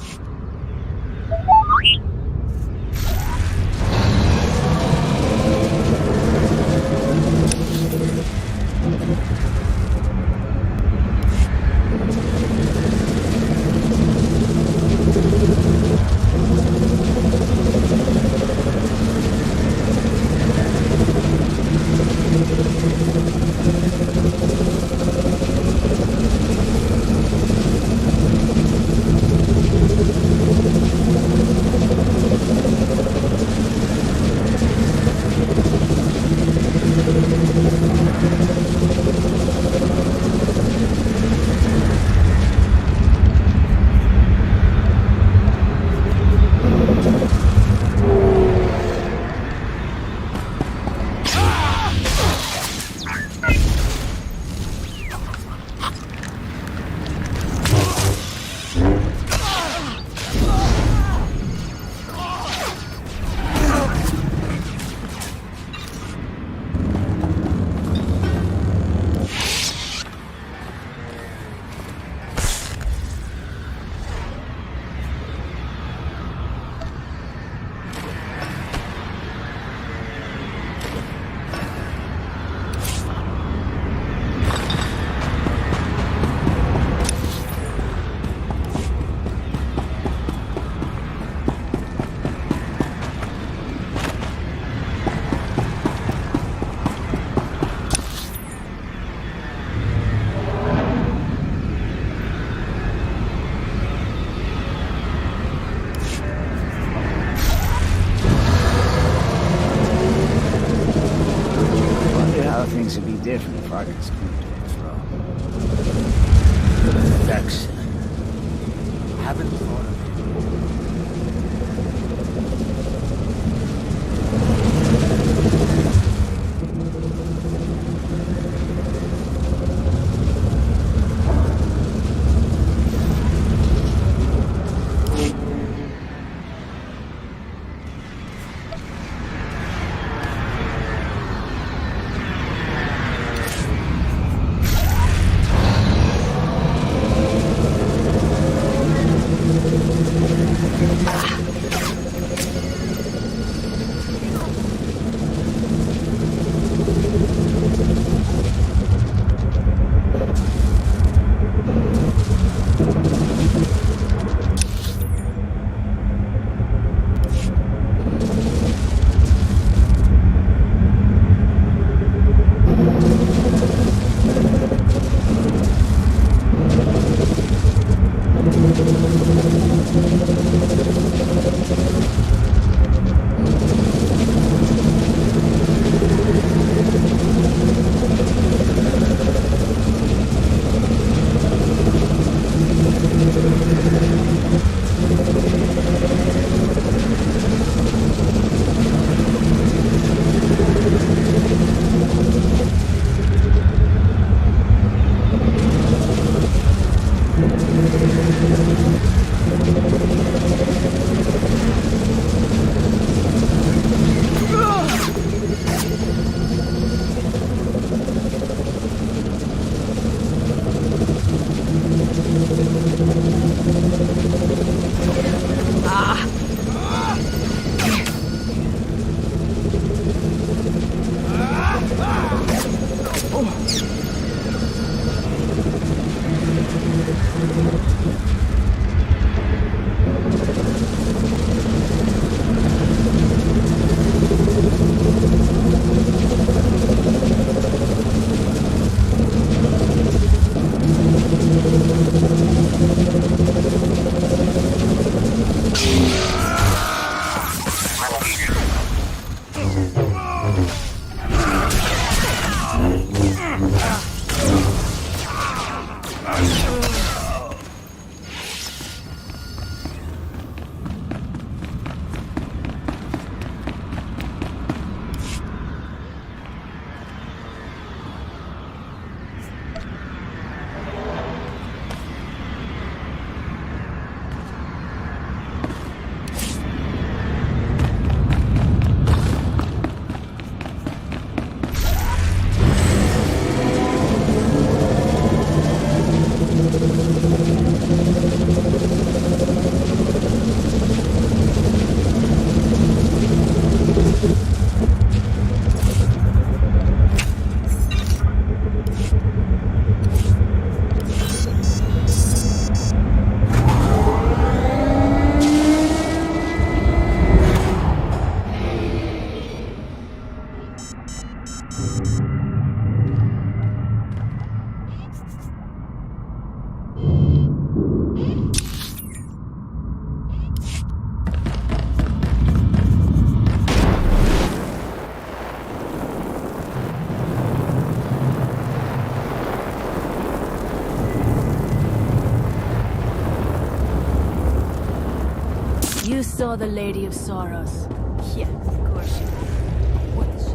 Arcan's control.
Vex. Haven't thought of
You saw the Lady of Sorrows. Yeah, of course you did. What is she?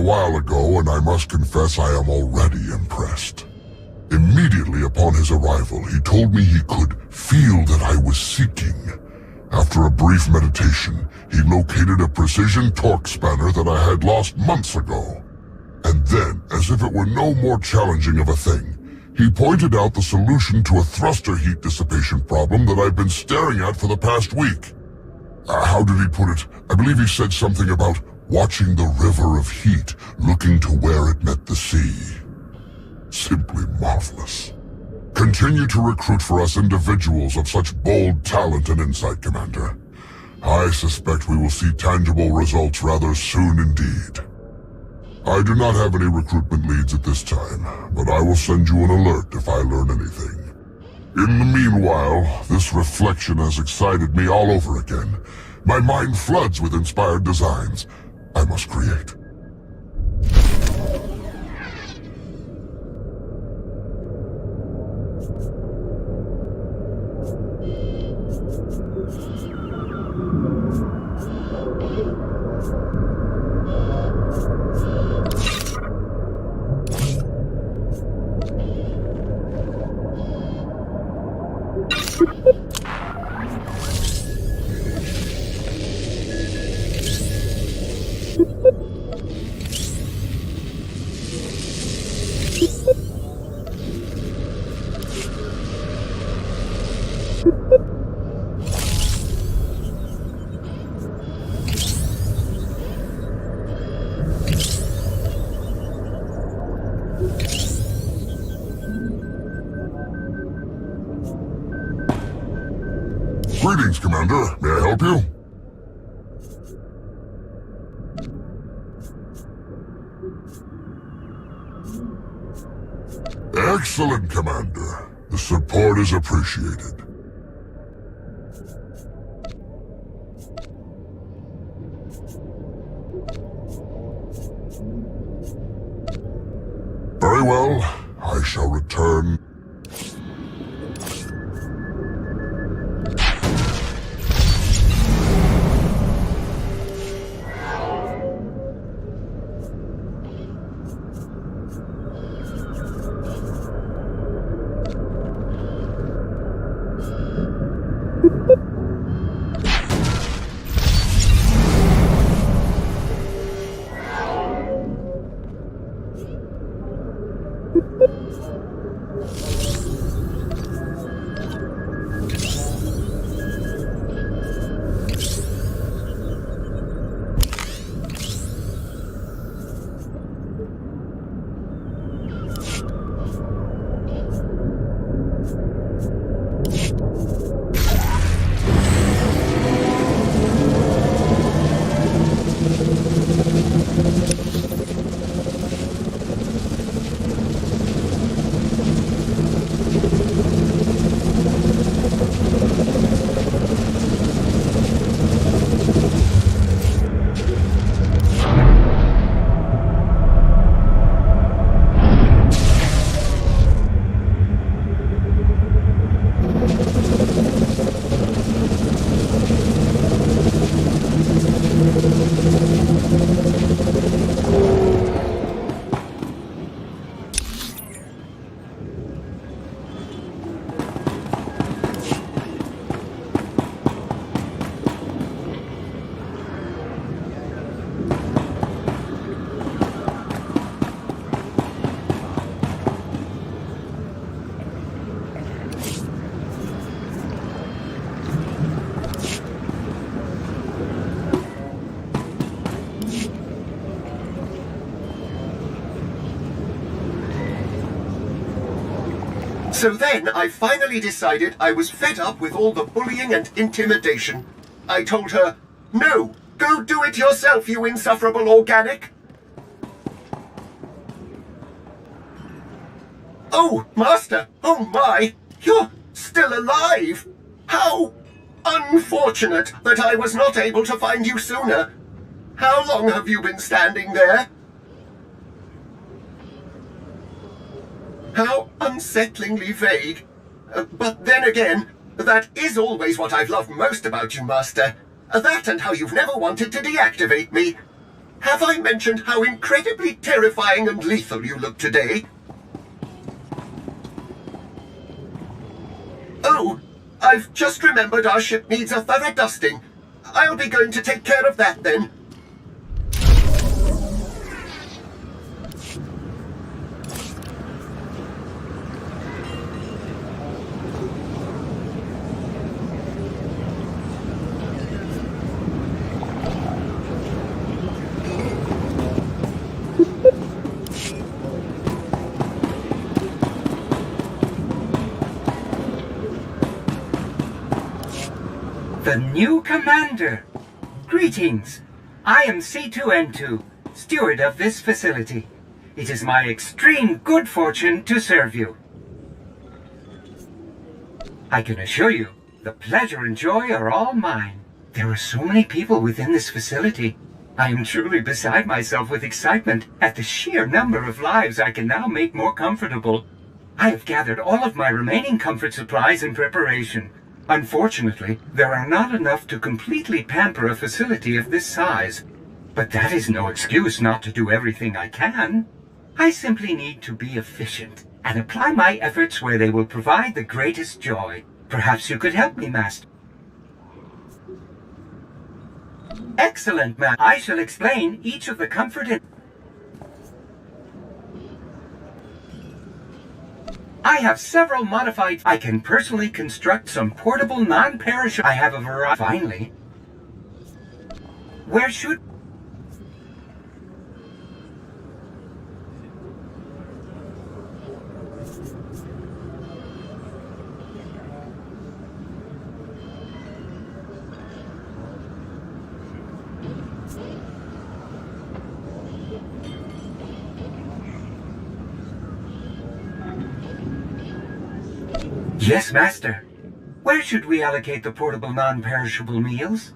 while ago, and I must confess I am already impressed. Immediately upon his arrival, he told me he could feel that I was seeking. After a brief meditation, he located a precision torque spanner that I had lost months ago. And then, as if it were no more challenging of a thing, he pointed out the solution to a thruster heat dissipation problem that I've been staring at for the past week. How did he put it? I believe he said something about watching the river of heat, looking to where it met the sea. Simply marvelous. Continue to recruit for us individuals of such bold talent and insight, Commander. I suspect we will see tangible results rather soon indeed. I do not have any recruitment leads at this time, but I will send you an alert if I learn anything. In the meanwhile, this reflection has excited me all over again. My mind floods with inspired designs I must create. Greetings, Commander. May I help you? Excellent, Commander. The support is appreciated. Very well. I shall return.
So then, I finally decided I was fed up with all the bullying and intimidation. I told her, "No, go do it yourself, you insufferable organic." Oh, Master! Oh my! You're still alive! How unfortunate that I was not able to find you sooner. How long have you been standing there? How unsettlingly vague. But then again, that is always what I've loved most about you, Master. That and how you've never wanted to deactivate me. Have I mentioned how incredibly terrifying and lethal you look today? Oh, I've just remembered our ship needs a thorough dusting. I'll be going to take care of that then.
The new commander! Greetings! I am C2N2, steward of this facility. It is my extreme good fortune to serve you. I can assure you, the pleasure and joy are all mine. There are so many people within this facility. I am truly beside myself with excitement at the sheer number of lives I can now make more comfortable. I have gathered all of my remaining comfort supplies in preparation. Unfortunately, there are not enough to completely pamper a facility of this size. But that is no excuse not to do everything I can. I simply need to be efficient and apply my efforts where they will provide the greatest joy. Perhaps you could help me, Master. Excellent, Master. I shall explain each of the comfort and... I have several modified... I can personally construct some portable, non-perishable... I have a variety... Finally... Where should... Yes, Master. Where should we allocate the portable non-perishable meals?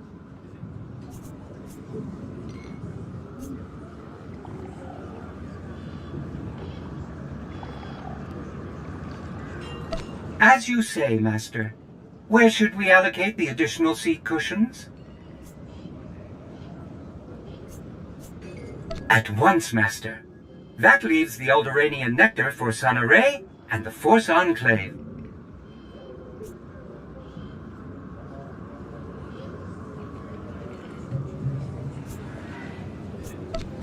As you say, Master. Where should we allocate the additional seat cushions? At once, Master. That leaves the Alderaanian nectar for Sonoray and the Force Enclave.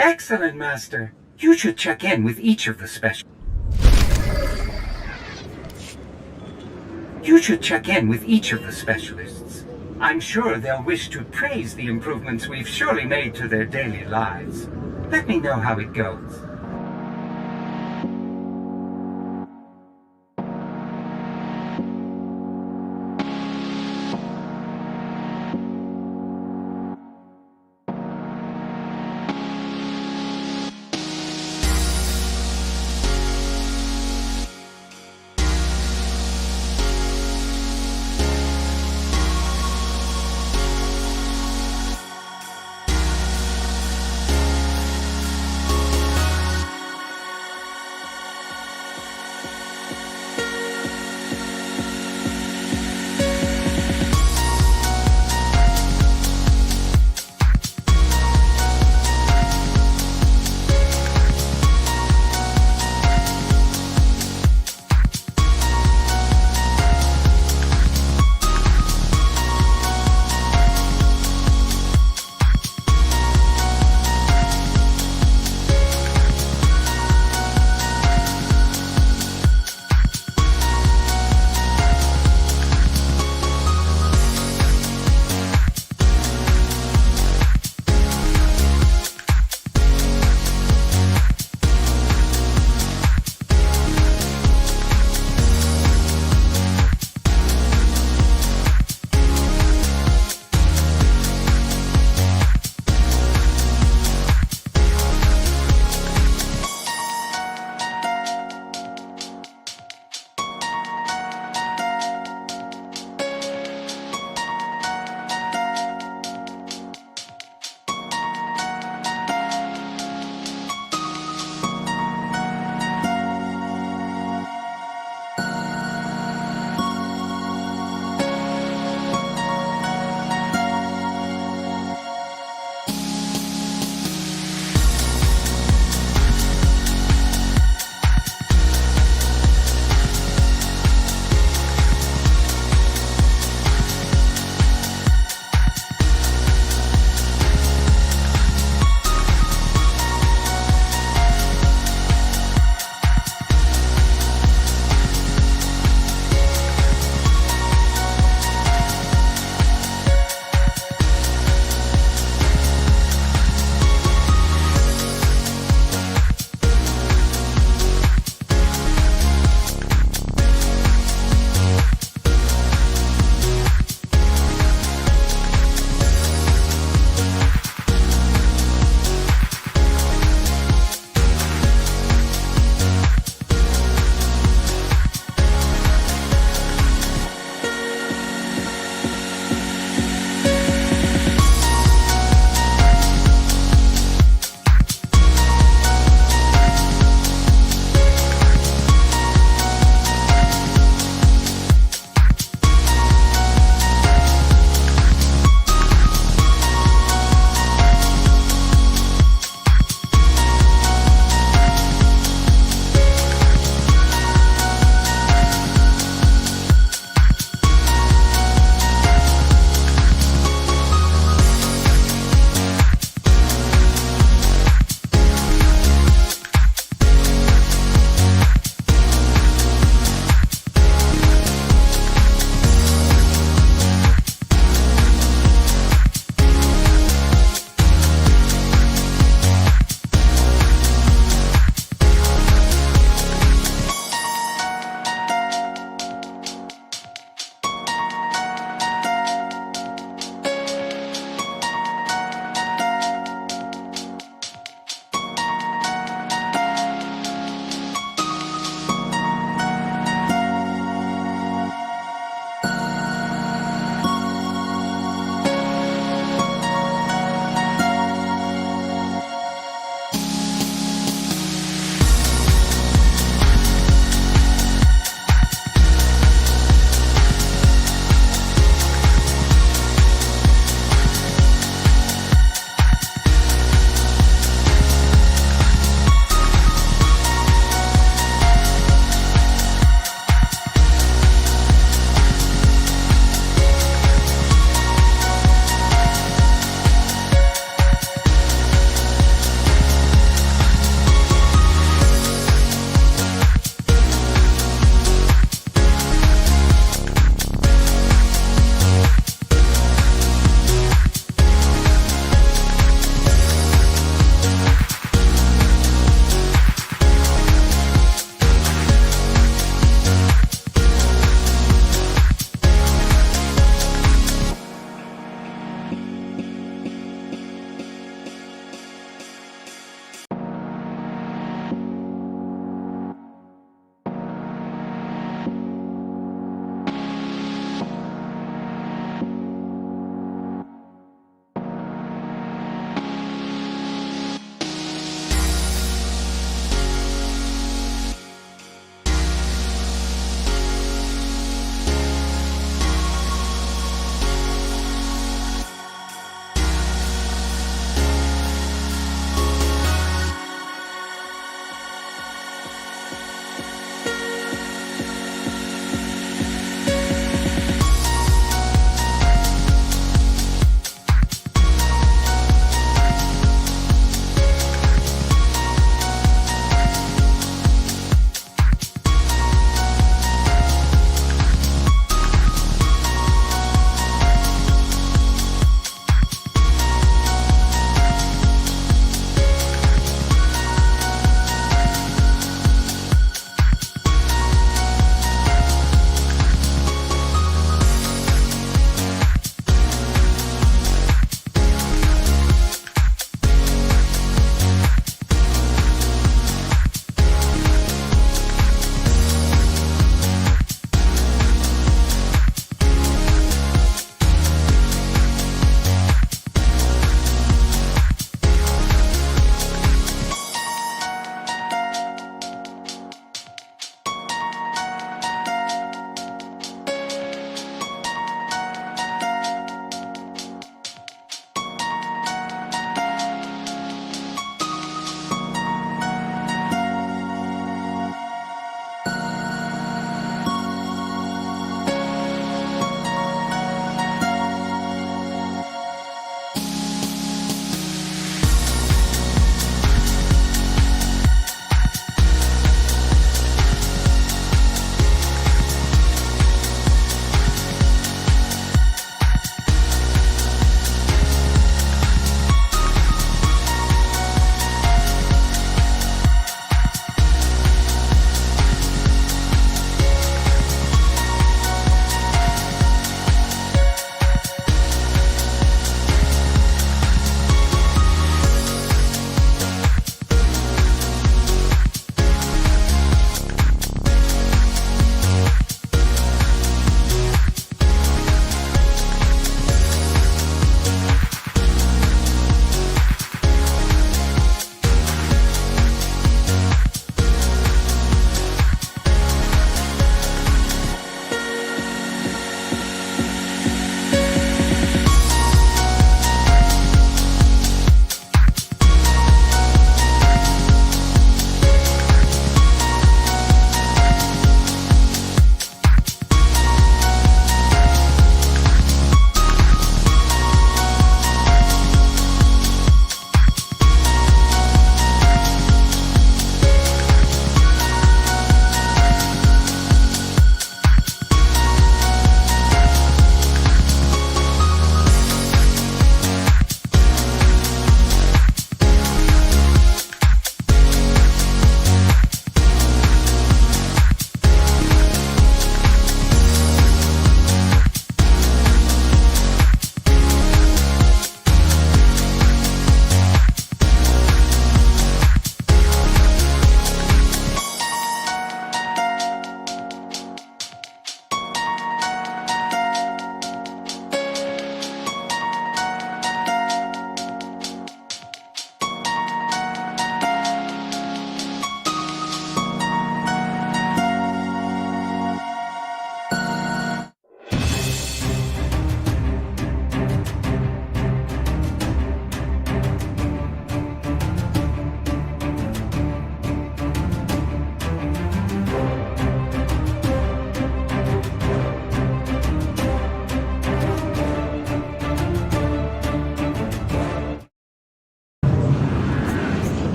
Excellent, Master. You should check in with each of the special... You should check in with each of the specialists. I'm sure they'll wish to praise the improvements we've surely made to their daily lives. Let me know how it goes.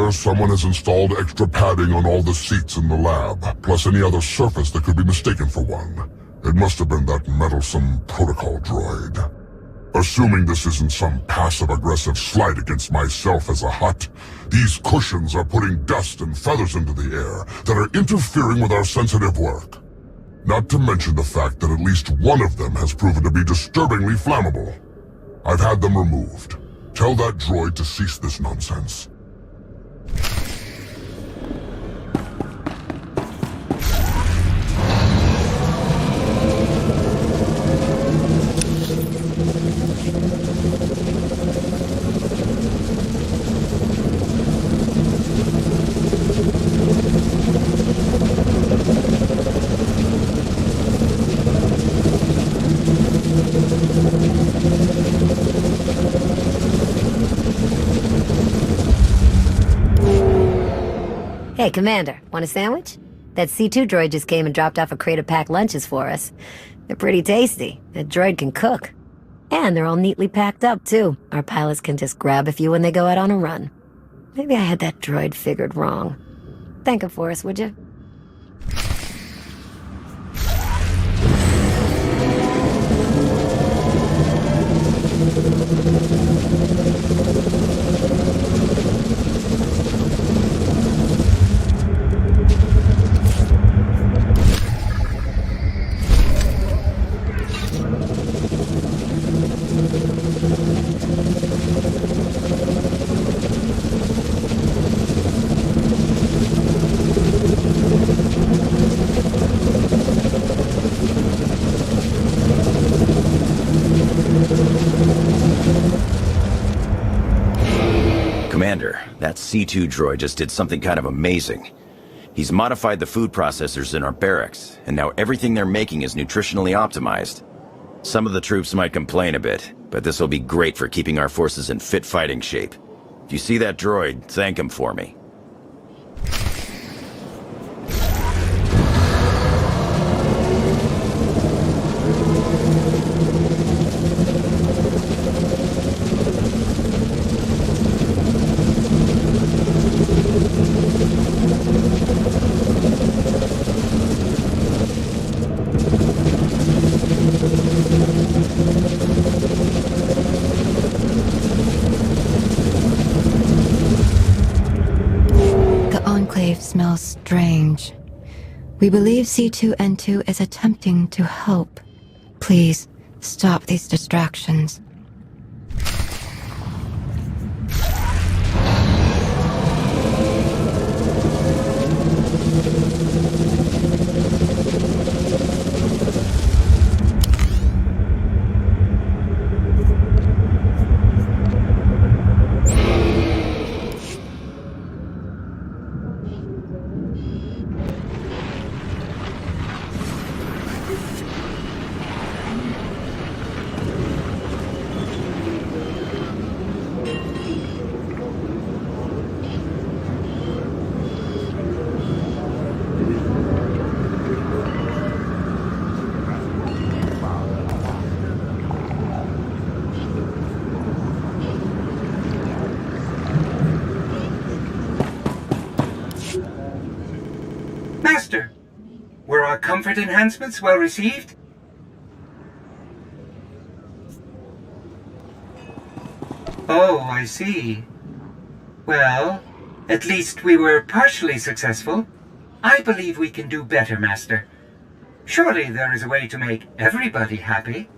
sure someone has installed extra padding on all the seats in the lab, plus any other surface that could be mistaken for one. It must have been that meddlesome protocol droid. Assuming this isn't some passive-aggressive slight against myself as a Hutt, these cushions are putting dust and feathers into the air that are interfering with our sensitive work. Not to mention the fact that at least one of them has proven to be disturbingly flammable. I've had them removed. Tell that droid to cease this nonsense.
Hey, Commander, want a sandwich? That C2 droid just came and dropped off a crate of packed lunches for us. They're pretty tasty. That droid can cook. And they're all neatly packed up, too. Our pilots can just grab a few when they go out on a run. Maybe I had that droid figured wrong. Thank him for us, would you?
Commander, that C2 droid just did something kind of amazing. He's modified the food processors in our barracks, and now everything they're making is nutritionally optimized. Some of the troops might complain a bit, but this will be great for keeping our forces in fit fighting shape. If you see that droid, thank him for me.
Smells strange. We believe C2N2 is attempting to help. Please, stop these distractions.
Master, were our comfort enhancements well received? Oh, I see. Well, at least we were partially successful. I believe we can do better, Master. Surely there is a way to make everybody happy.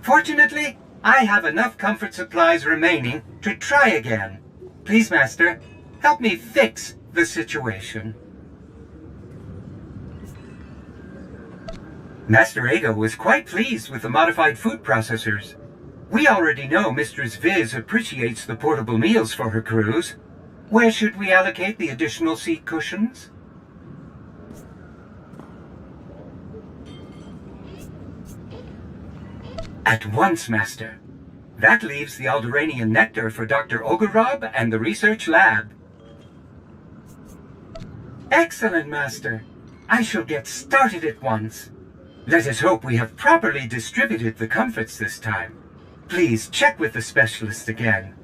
Fortunately, I have enough comfort supplies remaining to try again. Please, Master, help me fix the situation. Master Ego was quite pleased with the modified food processors. We already know Mistress Viz appreciates the portable meals for her crews. Where should we allocate the additional seat cushions? At once, Master. That leaves the Alderaanian nectar for Dr. Ogarob and the research lab. Excellent, Master. I shall get started at once. Let us hope we have properly distributed the comforts this time. Please check with the specialist again.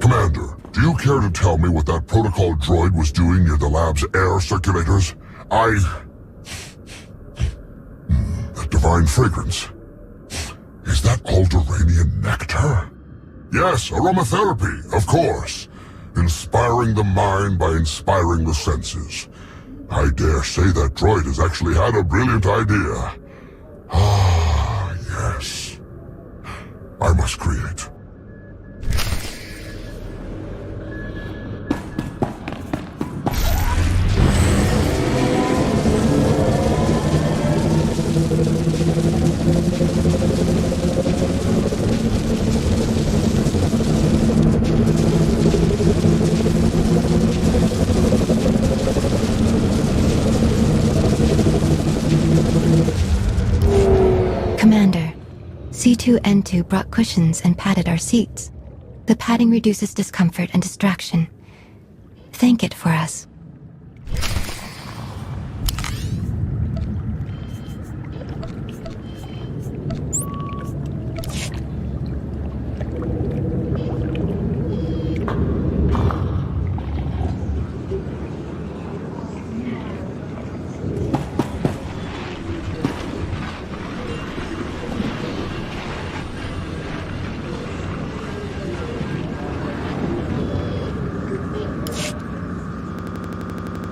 Commander, do you care to tell me what that protocol droid was doing near the lab's air circulators? That divine fragrance. Is that Alderaanian nectar? Yes, aromatherapy, of course. Inspiring the mind by inspiring the senses. I dare say that droid has actually had a brilliant idea. Ah, yes. I must create.
Commander, C2N2 brought cushions and padded our seats. The padding reduces discomfort and distraction. Thank it for us.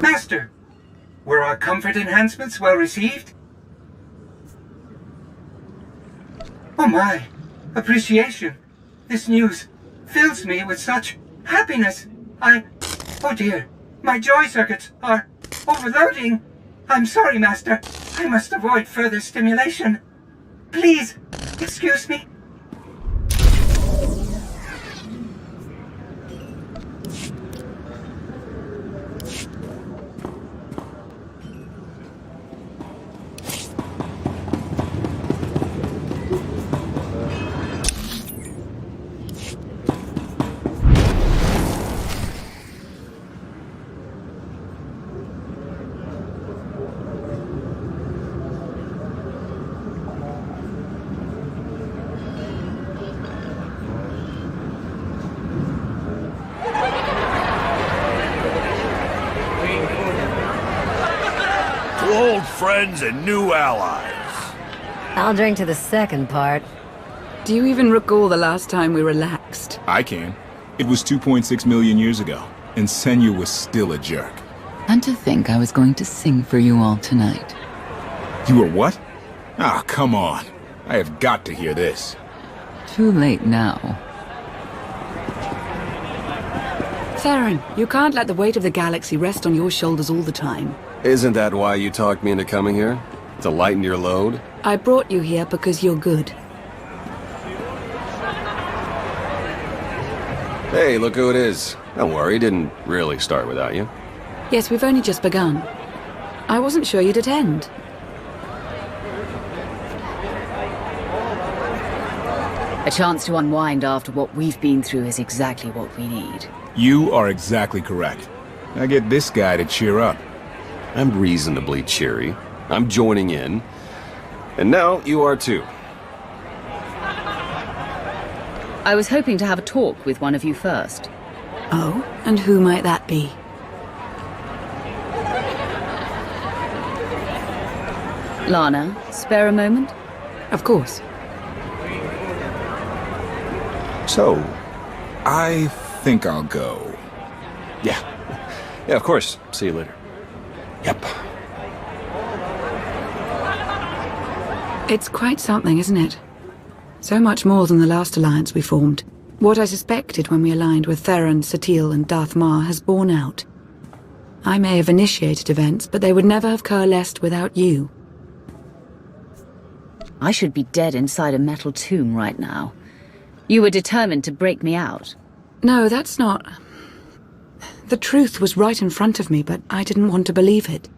Master, were our comfort enhancements well received? Oh my, appreciation. This news fills me with such happiness. Oh dear, my joy circuits are overloading. I'm sorry, Master. I must avoid further stimulation. Please, excuse me.
Old friends and new allies.
I'll drink to the second part.
Do you even recall the last time we relaxed?
I can. It was 2.6 million years ago, and Senya was still a jerk.
And to think I was going to sing for you all tonight.
You were what? Ah, come on. I have got to hear this.
Too late now.
Theron, you can't let the weight of the galaxy rest on your shoulders all the time.
Isn't that why you talked me into coming here? To lighten your load?
I brought you here because you're good.
Hey, look who it is. Don't worry, didn't really start without you.
Yes, we've only just begun. I wasn't sure you'd attend.
A chance to unwind after what we've been through is exactly what we need.
You are exactly correct. Now get this guy to cheer up.
I'm reasonably cheery. I'm joining in. And now you are too.
I was hoping to have a talk with one of you first.
Oh? And who might that be?
Lana, spare a moment?
Of course.
So, I think I'll go.
Yeah. Yeah, of course. See you later. Yep.
It's quite something, isn't it? So much more than the last alliance we formed. What I suspected when we aligned with Theron, Satil, and Darth Mar has borne out. I may have initiated events, but they would never have coalesced without you.
I should be dead inside a metal tomb right now. You were determined to break me out.
No, that's not... The truth was right in front of me, but I didn't want to believe it.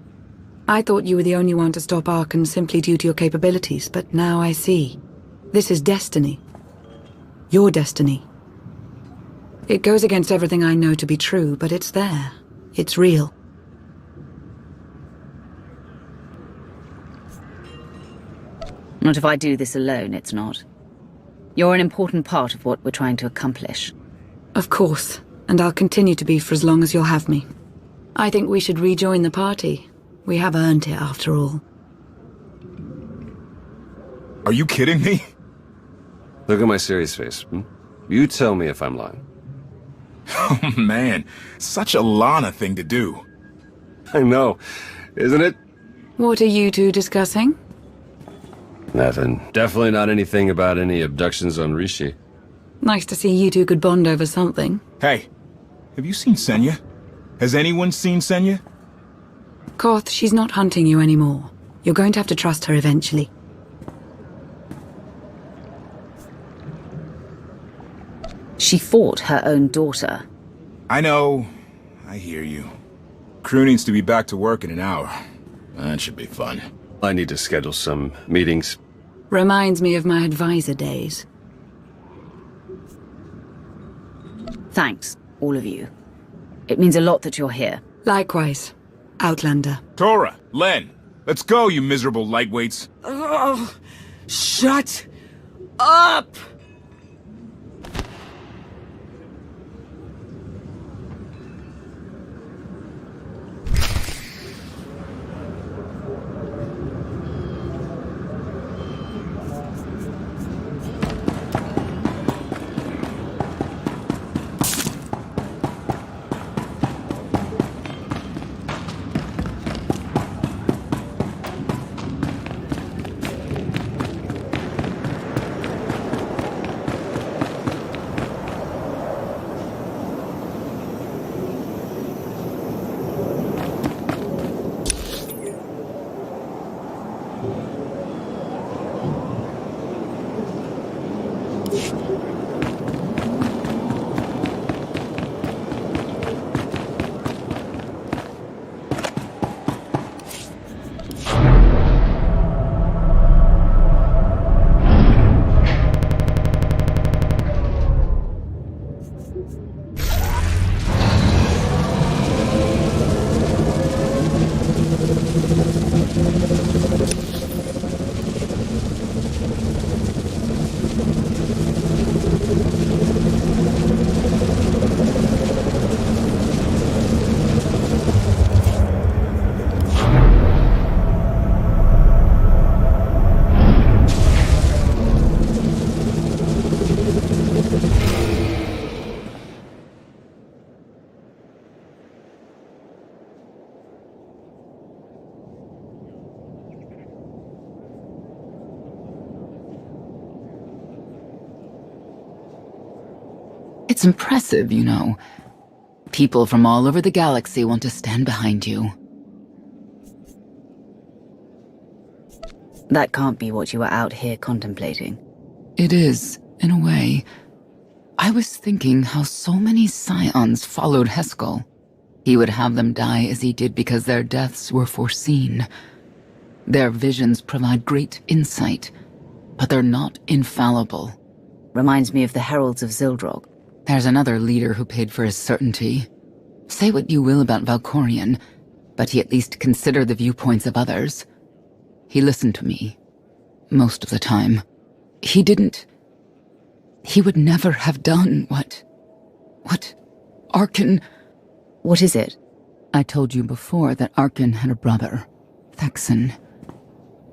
I thought you were the only one to stop Archon simply due to your capabilities, but now I see. This is destiny. Your destiny. It goes against everything I know to be true, but it's there. It's real.
Not if I do this alone, it's not. You're an important part of what we're trying to accomplish.
Of course, and I'll continue to be for as long as you'll have me. I think we should rejoin the party. We have earned it, after all.
Are you kidding me?
Look at my serious face. You tell me if I'm lying.
Oh man, such a Lana thing to do.
I know, isn't it?
What are you two discussing?
Nothing. Definitely not anything about any abductions on Rishi.
Nice to see you two could bond over something.
Hey, have you seen Senya? Has anyone seen Senya?
Koth, she's not hunting you anymore. You're going to have to trust her eventually.
She fought her own daughter.
I know. I hear you. Crew needs to be back to work in an hour. That should be fun.
I need to schedule some meetings.
Reminds me of my advisor days.
Thanks, all of you. It means a lot that you're here.
Likewise, Outlander.
Tora, Len, let's go, you miserable lightweights.
Oh, shut up!
It's impressive, you know. People from all over the galaxy want to stand behind you.
That can't be what you were out here contemplating.
It is, in a way. I was thinking how so many Scions followed Heskel. He would have them die as he did because their deaths were foreseen. Their visions provide great insight, but they're not infallible.
Reminds me of the Heralds of Zildrog.
There's another leader who paid for his certainty. Say what you will about Valkorion, but he at least considered the viewpoints of others. He listened to me. Most of the time. He would never have done what Arkan...
What is it?
I told you before that Arkan had a brother, Thexan.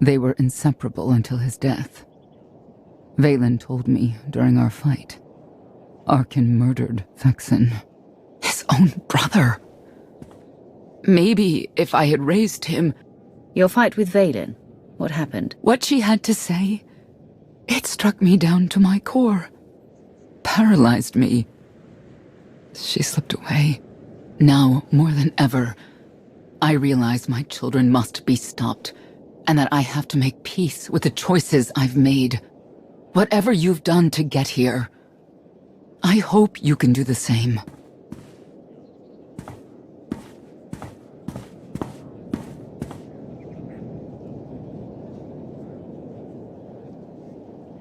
They were inseparable until his death. Valen told me during our fight. Arkan murdered Thexan. His own brother. Maybe if I had raised him...
Your fight with Valen? What happened?
What she had to say, it struck me down to my core. Paralyzed me. She slipped away. Now, more than ever, I realize my children must be stopped, and that I have to make peace with the choices I've made. Whatever you've done to get here, I hope you can do the same.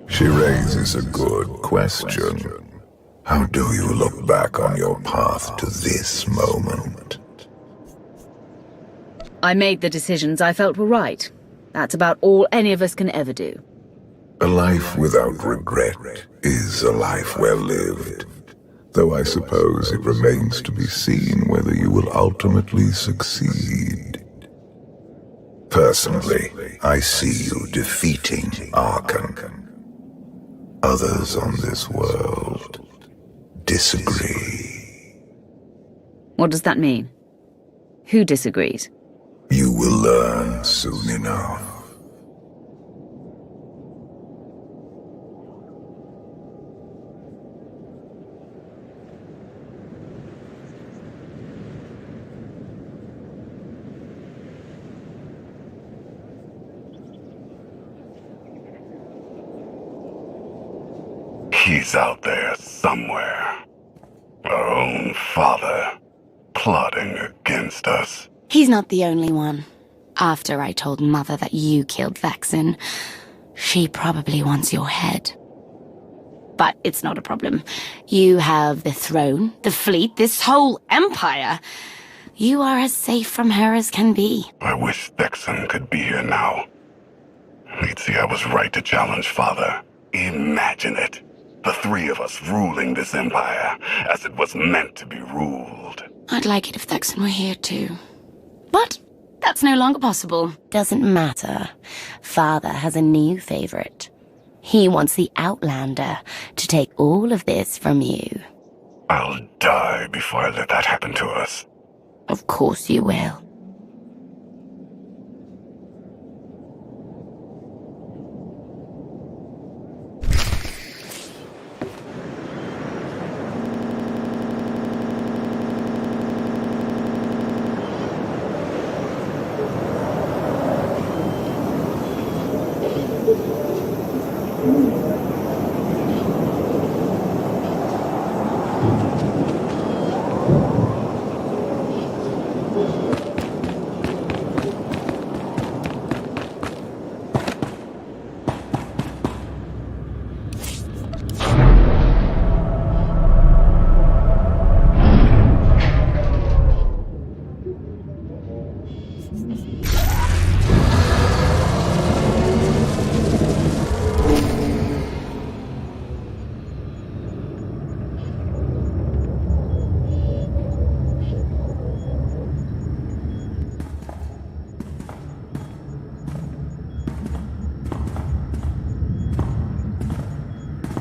She raises a good question. How do you look back on your path to this moment?
I made the decisions I felt were right. That's about all any of us can ever do.
A life without regret is a life well lived, though I suppose it remains to be seen whether you will ultimately succeed. Personally, I see you defeating Arkan. Others on this world disagree.
What does that mean? Who disagrees?
You will learn soon enough.
He's out there somewhere. Our own father, plotting against us.
He's not the only one. After I told Mother that you killed Vexen, she probably wants your head. But it's not a problem. You have the throne, the fleet, this whole empire. You are as safe from her as can be.
I wish Vexen could be here now. He'd see I was right to challenge Father. Imagine it. The three of us ruling this empire as it was meant to be ruled.
I'd like it if Vexen were here too. But that's no longer possible. Doesn't matter. Father has a new favorite. He wants the Outlander to take all of this from you.
I'll die before I let that happen to us.
Of course you will.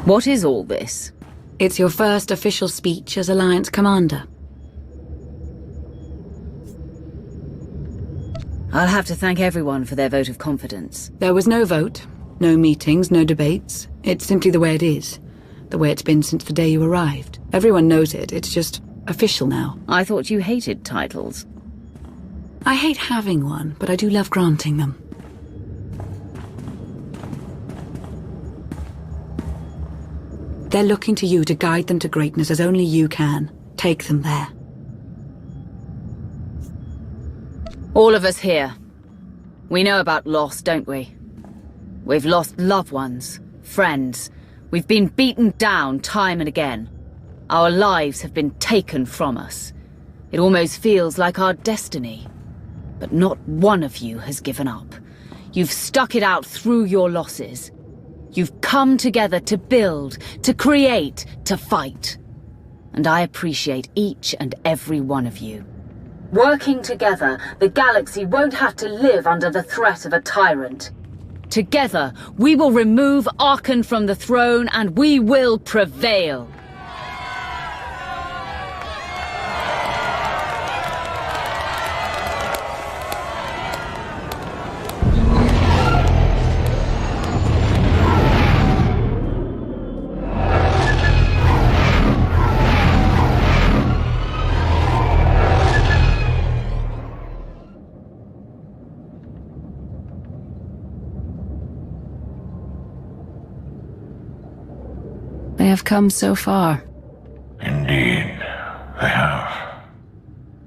What is all this?
It's your first official speech as Alliance Commander.
I'll have to thank everyone for their vote of confidence.
There was no vote, no meetings, no debates. It's simply the way it is. The way it's been since the day you arrived. Everyone knows it, it's just official now.
I thought you hated titles.
I hate having one, but I do love granting them. They're looking to you to guide them to greatness as only you can. Take them there.
All of us here. We know about loss, don't we? We've lost loved ones, friends. We've been beaten down time and again. Our lives have been taken from us. It almost feels like our destiny. But not one of you has given up. You've stuck it out through your losses. You've come together to build, to create, to fight. And I appreciate each and every one of you. Working together, the galaxy won't have to live under the threat of a tyrant. Together, we will remove Arkan from the throne and we will prevail.
They have come so far.
Indeed, they have.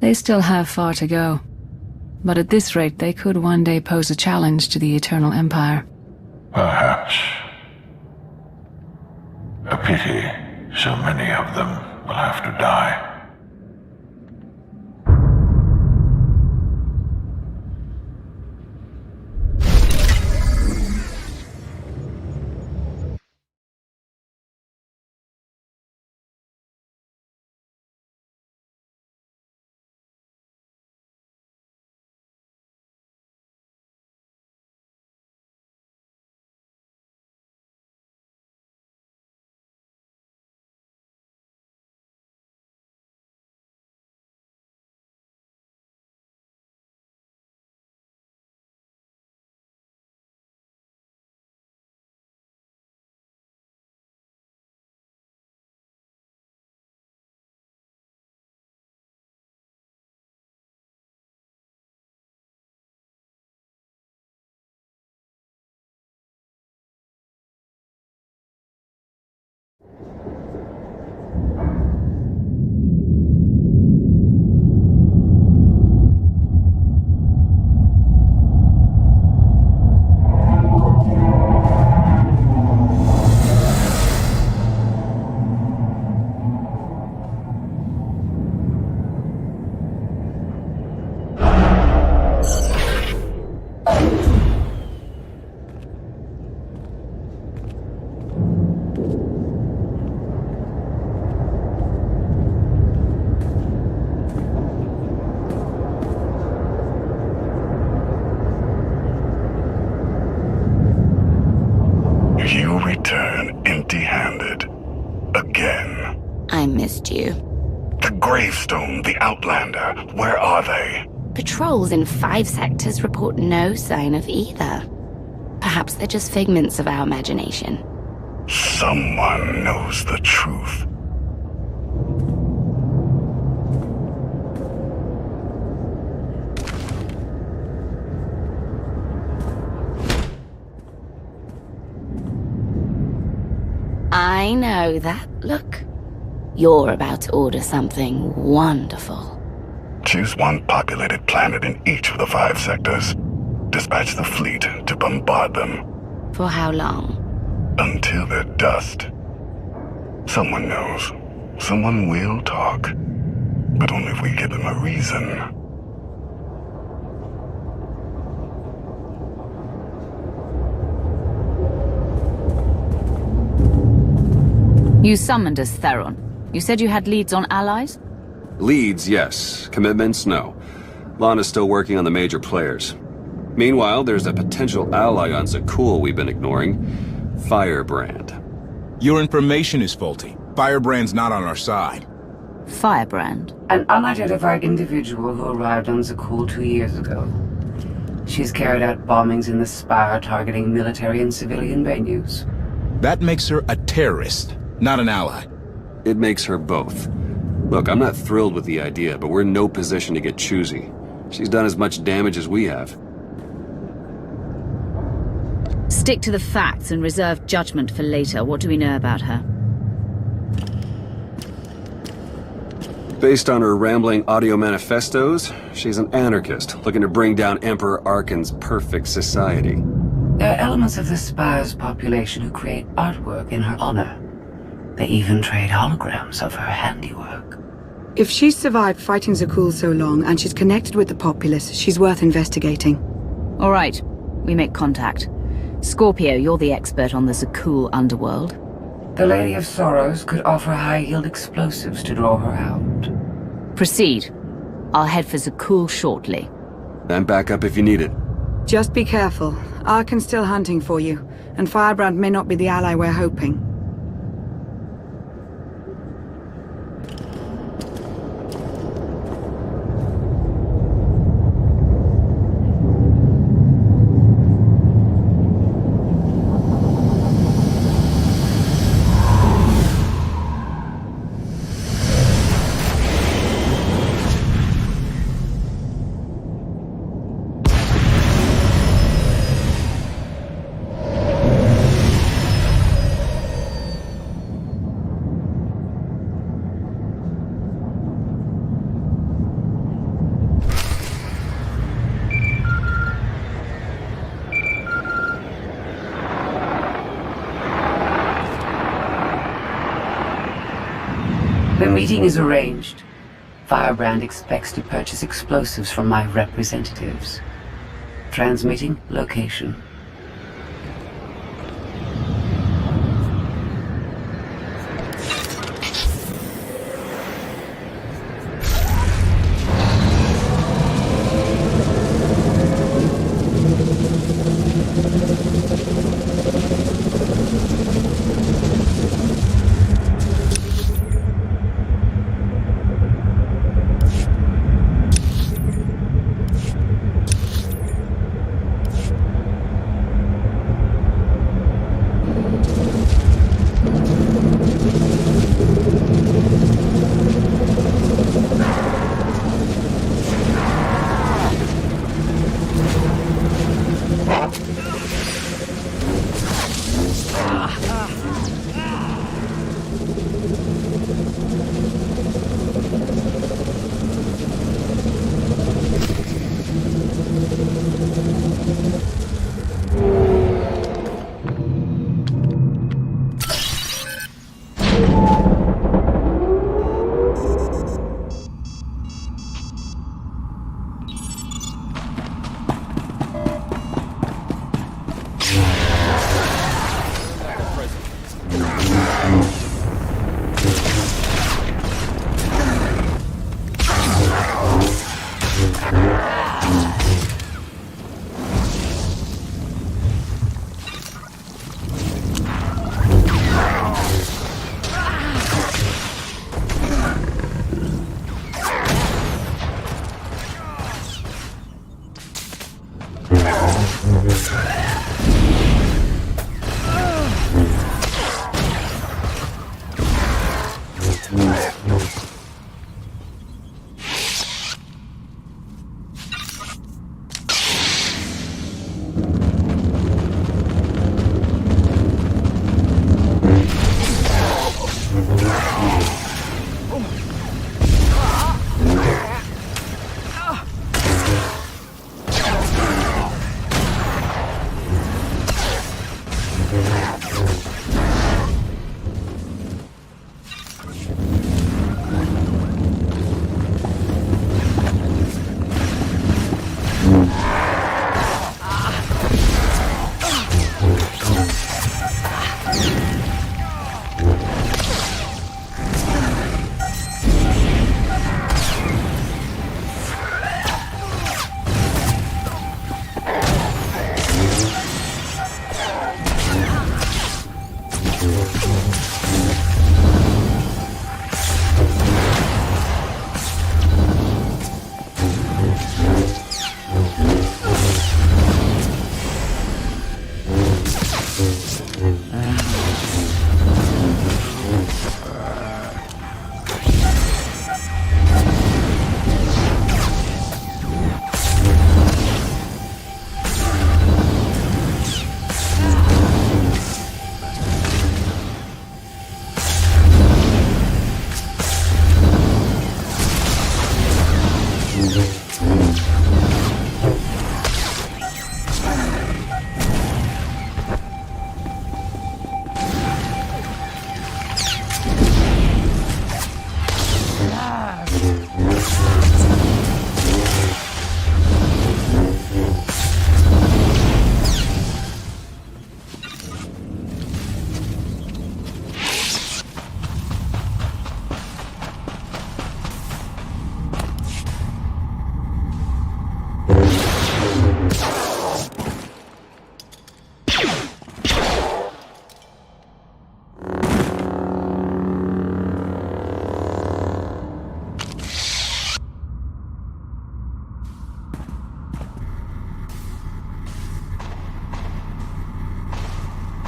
They still have far to go. But at this rate, they could one day pose a challenge to the Eternal Empire.
Perhaps. A pity so many of them will have to die.
You return empty-handed. Again.
I missed you.
The Gravestone, the Outlander, where are they?
Patrols in 5 sectors report no sign of either. Perhaps they're just figments of our imagination.
Someone knows the truth.
I know that look. You're about to order something wonderful.
Choose one populated planet in each of the 5 sectors. Dispatch the fleet to bombard them.
For how long?
Until they're dust. Someone knows. Someone will talk. But only if we give them a reason.
You summoned us, Theron. You said you had leads on allies?
Leads, yes. Commitments, no. Lana's still working on the major players. Meanwhile, there's a potential ally on Zakul we've been ignoring. Firebrand.
Your information is faulty. Firebrand's not on our side.
Firebrand?
An unidentified individual who arrived on Zakul 2 years ago. She's carried out bombings in the Spire targeting military and civilian venues.
That makes her a terrorist, not an ally.
It makes her both. Look, I'm not thrilled with the idea, but we're in no position to get choosy. She's done as much damage as we have.
Stick to the facts and reserve judgment for later. What do we know about her?
Based on her rambling audio manifestos, she's an anarchist, looking to bring down Emperor Arkan's perfect society.
There are elements of the Spire's population who create artwork in her honor. They even trade holograms of her handiwork.
If she's survived fighting Zakul so long and she's connected with the populace, she's worth investigating.
All right, we make contact. Scorpio, you're the expert on the Zakul underworld.
The Lady of Sorrows could offer high-yield explosives to draw her out.
Proceed. I'll head for Zakul shortly.
And back up if you need it.
Just be careful. Arkan's still hunting for you, and Firebrand may not be the ally we're hoping.
The meeting is arranged. Firebrand expects to purchase explosives from my representatives. Transmitting location.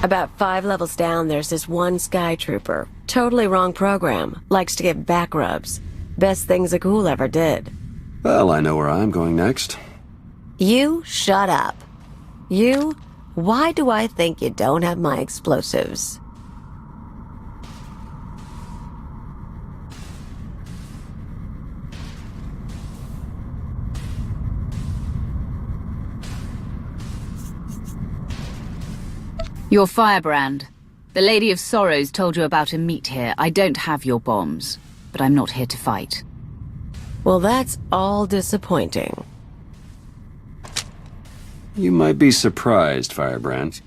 About 5 levels down, there's this one Sky Trooper. Totally wrong program. Likes to get back rubs. Best things a ghoul ever did.
Well, I know where I'm going next.
You shut up. You? Why do I think you don't have my explosives?
Your firebrand. The Lady of Sorrows told you about a meet here. I don't have your bombs, but I'm not here to fight.
Well, that's all disappointing.
You might be surprised, Firebrand.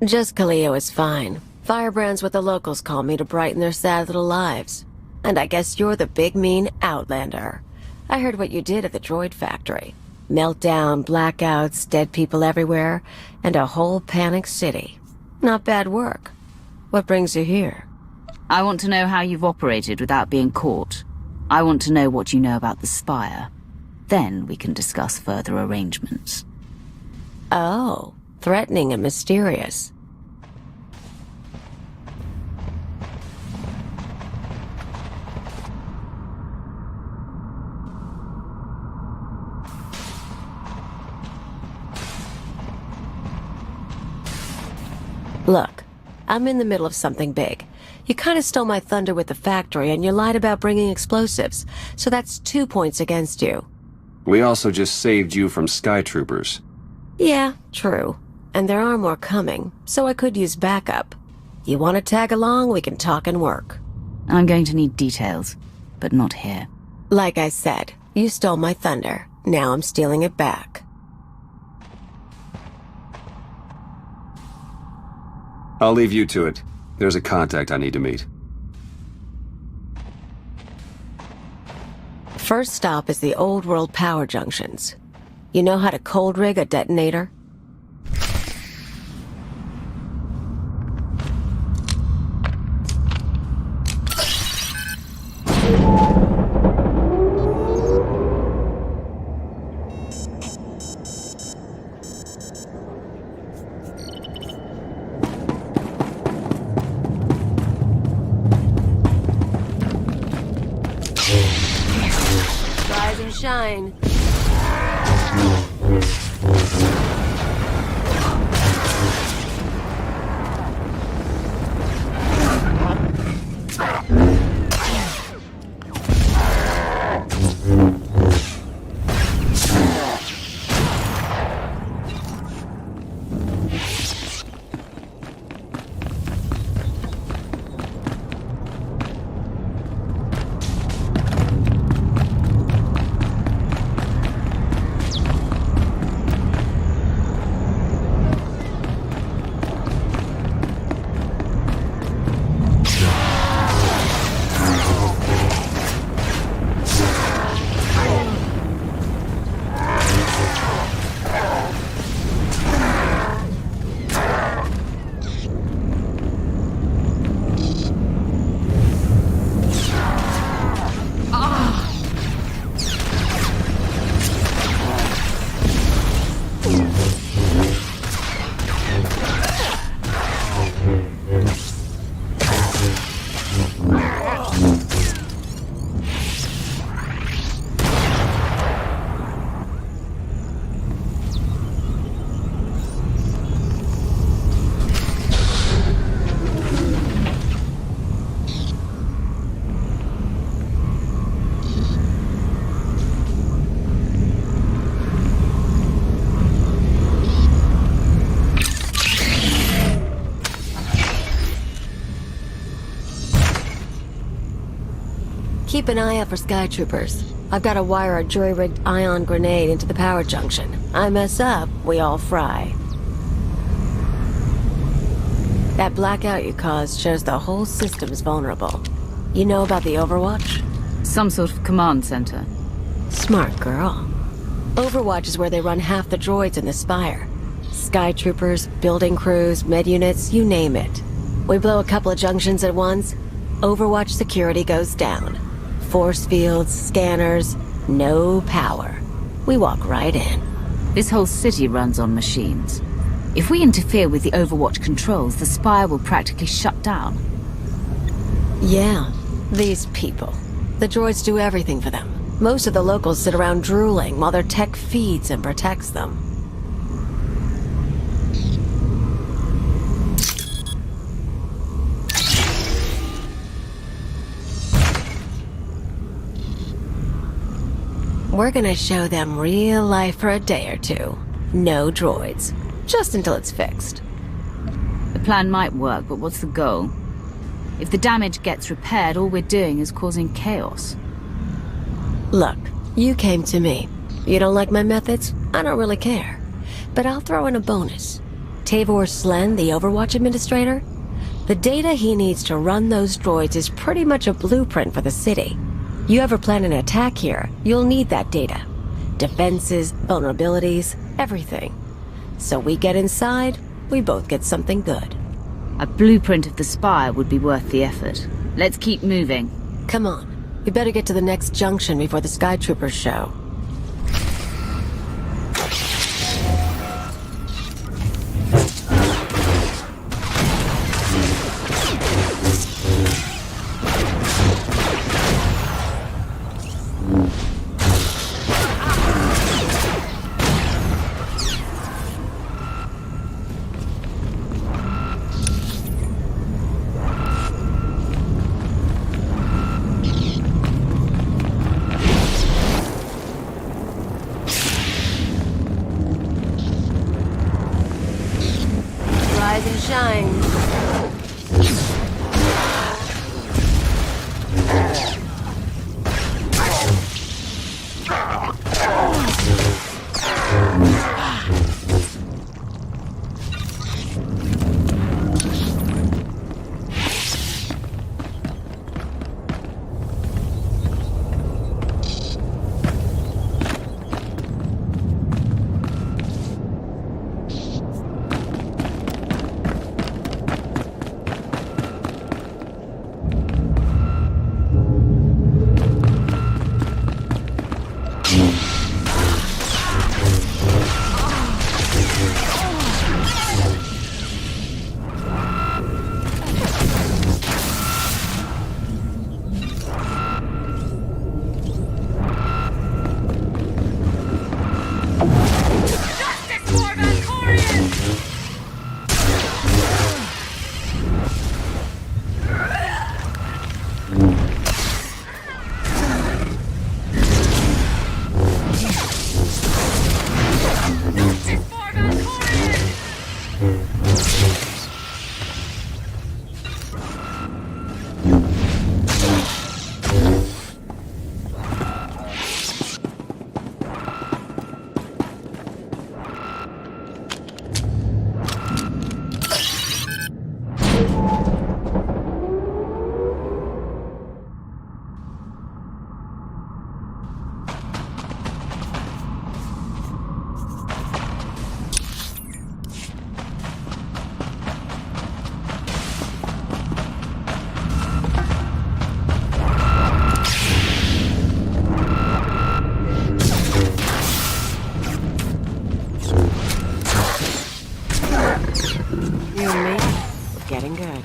Just Kaleo is fine. Firebrand's what the locals call me to brighten their sad little lives. And I guess you're the big mean Outlander. I heard what you did at the droid factory. Meltdown, blackouts, dead people everywhere, and a whole panicked city. Not bad work. What brings you here?
I want to know how you've operated without being caught. I want to know what you know about the Spire. Then we can discuss further arrangements.
Oh, threatening and mysterious. Look, I'm in the middle of something big. You kind of stole my thunder with the factory, and you lied about bringing explosives, so that's 2 points against you.
We also just saved you from Sky Troopers.
Yeah, true. And there are more coming, so I could use backup. You want to tag along, we can talk and work.
I'm going to need details, but not here.
Like I said, you stole my thunder. Now I'm stealing it back.
I'll leave you to it. There's a contact I need to meet.
First stop is the old world power junctions. You know how to cold rig a detonator? shine. Keep an eye out for sky troopers. I've got to wire a jury-rigged ion grenade into the power junction. I mess up, we all fry. That blackout you caused shows the whole system's vulnerable. You know about the Overwatch?
Some sort of command center.
Smart girl. Overwatch is where they run half the droids in the Spire. Sky troopers, building crews, med units, you name it. We blow a couple of junctions at once, Overwatch security goes down. Force fields, scanners, no power. We walk right in.
This whole city runs on machines. If we interfere with the Overwatch controls, the Spire will practically shut down.
Yeah, these people. The droids do everything for them. Most of the locals sit around drooling while their tech feeds and protects them. We're gonna show them real life for a day or two. No droids. Just until it's fixed.
The plan might work, but what's the goal? If the damage gets repaired, all we're doing is causing chaos.
Look, you came to me. You don't like my methods? I don't really care. But I'll throw in a bonus. Tavor Slen, the Overwatch administrator? The data he needs to run those droids is pretty much a blueprint for the city. You ever plan an attack here, you'll need that data. Defenses, vulnerabilities, everything. So we get inside, we both get something good.
A blueprint of the Spire would be worth the effort. Let's keep moving.
Come on. We better get to the next junction before the Sky Troopers show. Rise and shine. Getting good.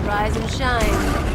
Rise and shine.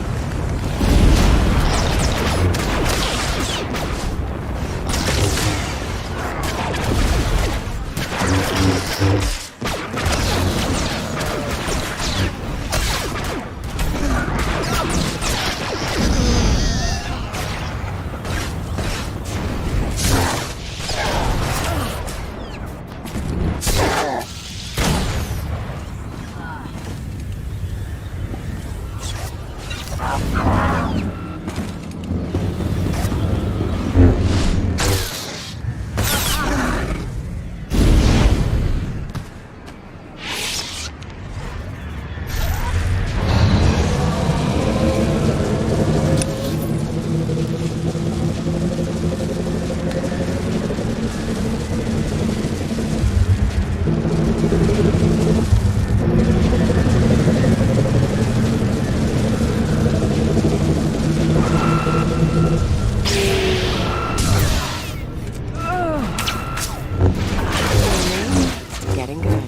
Getting good.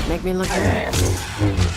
Make me look good.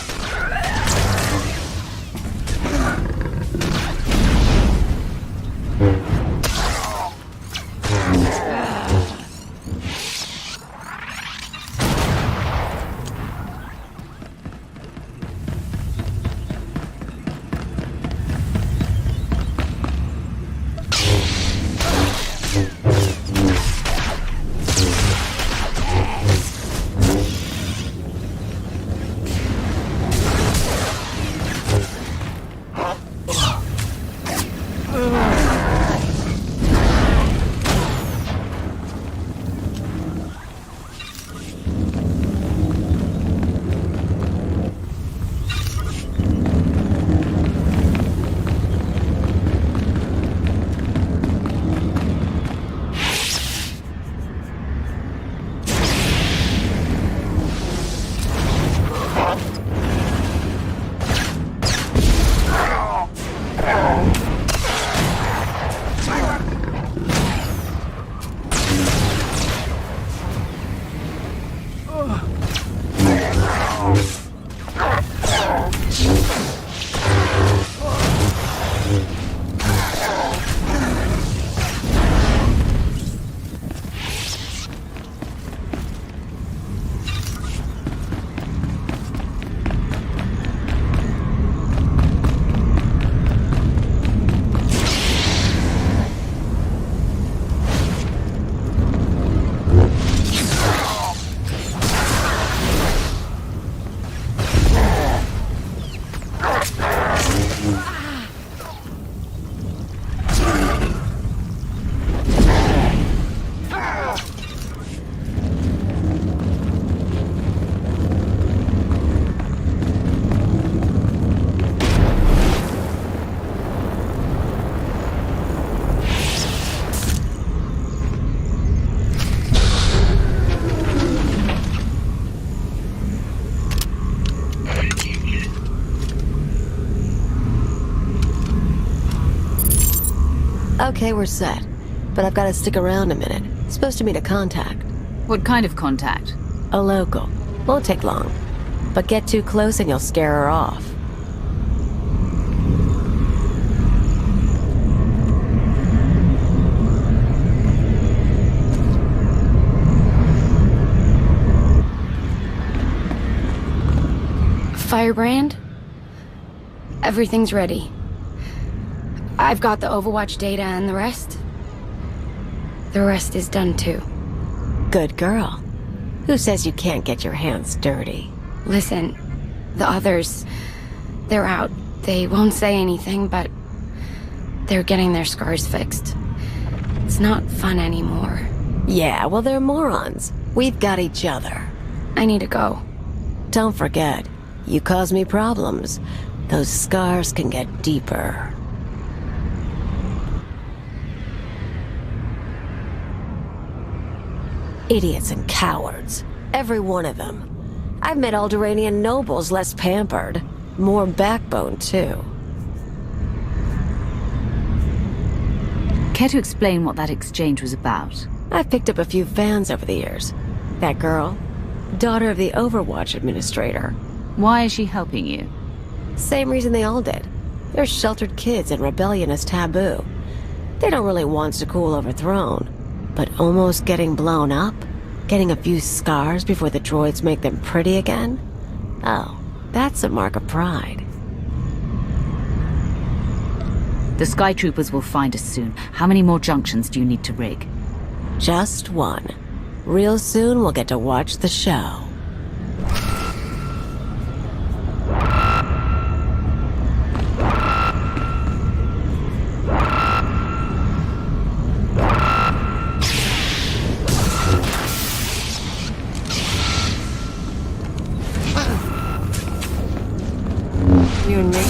Okay, we're set. But I've got to stick around a minute. Supposed to meet a contact.
What kind of contact?
A local. Won't take long. But get too close and you'll scare her off.
Firebrand? Everything's ready. I've got the Overwatch data and the rest. The rest is done too.
Good girl. Who says you can't get your hands dirty?
Listen, the others, they're out. They won't say anything, but they're getting their scars fixed. It's not fun anymore.
Yeah, well, they're morons. We've got each other.
I need to go.
Don't forget, you cause me problems. Those scars can get deeper. Idiots and cowards. Every one of them. I've met Alderaanian nobles less pampered. More backbone, too.
Care to explain what that exchange was about?
I've picked up a few fans over the years. That girl, daughter of the Overwatch administrator.
Why is she helping you?
Same reason they all did. They're sheltered kids and rebellion is taboo. They don't really want Zakul overthrown. But almost getting blown up? Getting a few scars before the droids make them pretty again? Oh, that's a mark of pride.
The Sky Troopers will find us soon. How many more junctions do you need to rig?
Just one. Real soon we'll get to watch the show. You and me?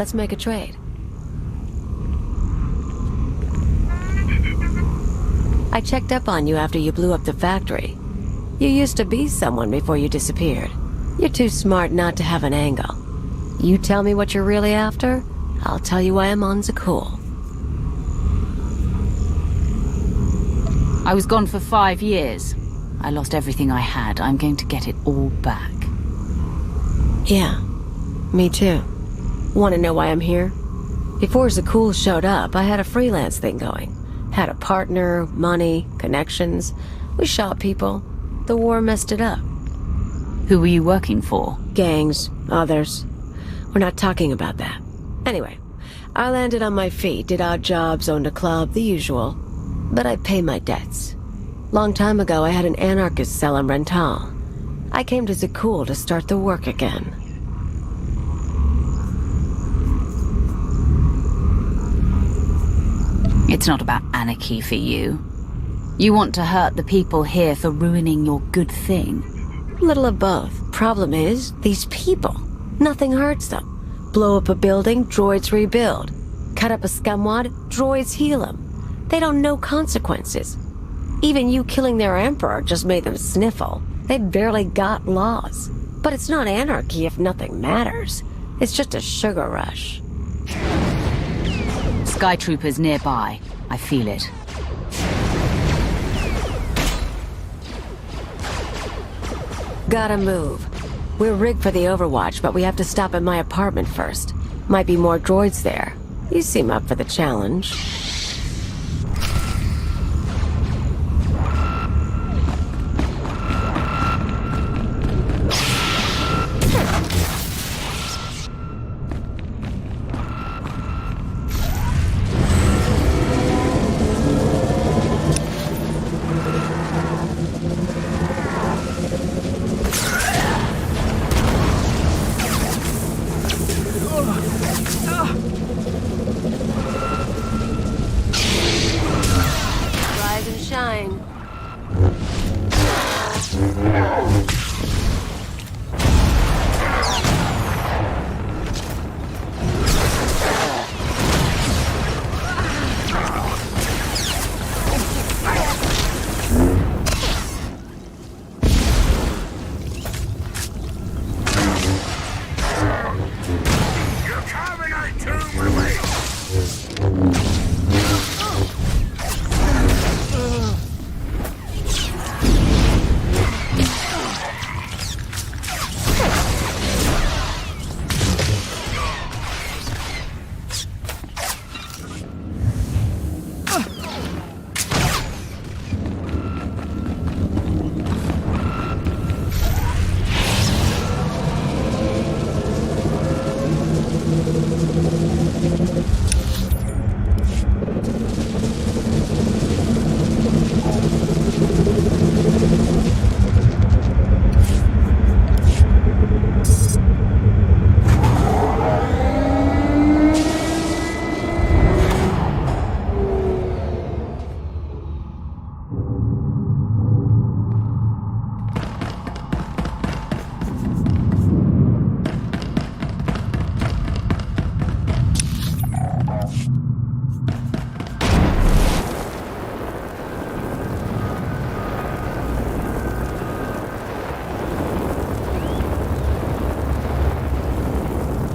Let's make a trade. I checked up on you after you blew up the factory. You used to be someone before you disappeared. You're too smart not to have an angle. You tell me what you're really after, I'll tell you why I'm on Zakul.
I was gone for 5 years. I lost everything I had. I'm going to get it all back.
Yeah, me too. Want to know why I'm here? Before Zakul showed up, I had a freelance thing going. Had a partner, money, connections. We shot people. The war messed it up.
Who were you working for?
Gangs, others. We're not talking about that. Anyway, I landed on my feet, did odd jobs, owned a club, the usual. But I pay my debts. Long time ago, I had an anarchist cell in Rental. I came to Zakul to start the work again.
It's not about anarchy for you. You want to hurt the people here for ruining your good thing.
Little of both. Problem is, these people. Nothing hurts them. Blow up a building, droids rebuild. Cut up a scumwad, droids heal them. They don't know consequences. Even you killing their emperor just made them sniffle. They barely got laws. But it's not anarchy if nothing matters. It's just a sugar rush.
Sky troopers nearby. I feel it.
Gotta move. We're rigged for the Overwatch, but we have to stop at my apartment first. Might be more droids there. You seem up for the challenge.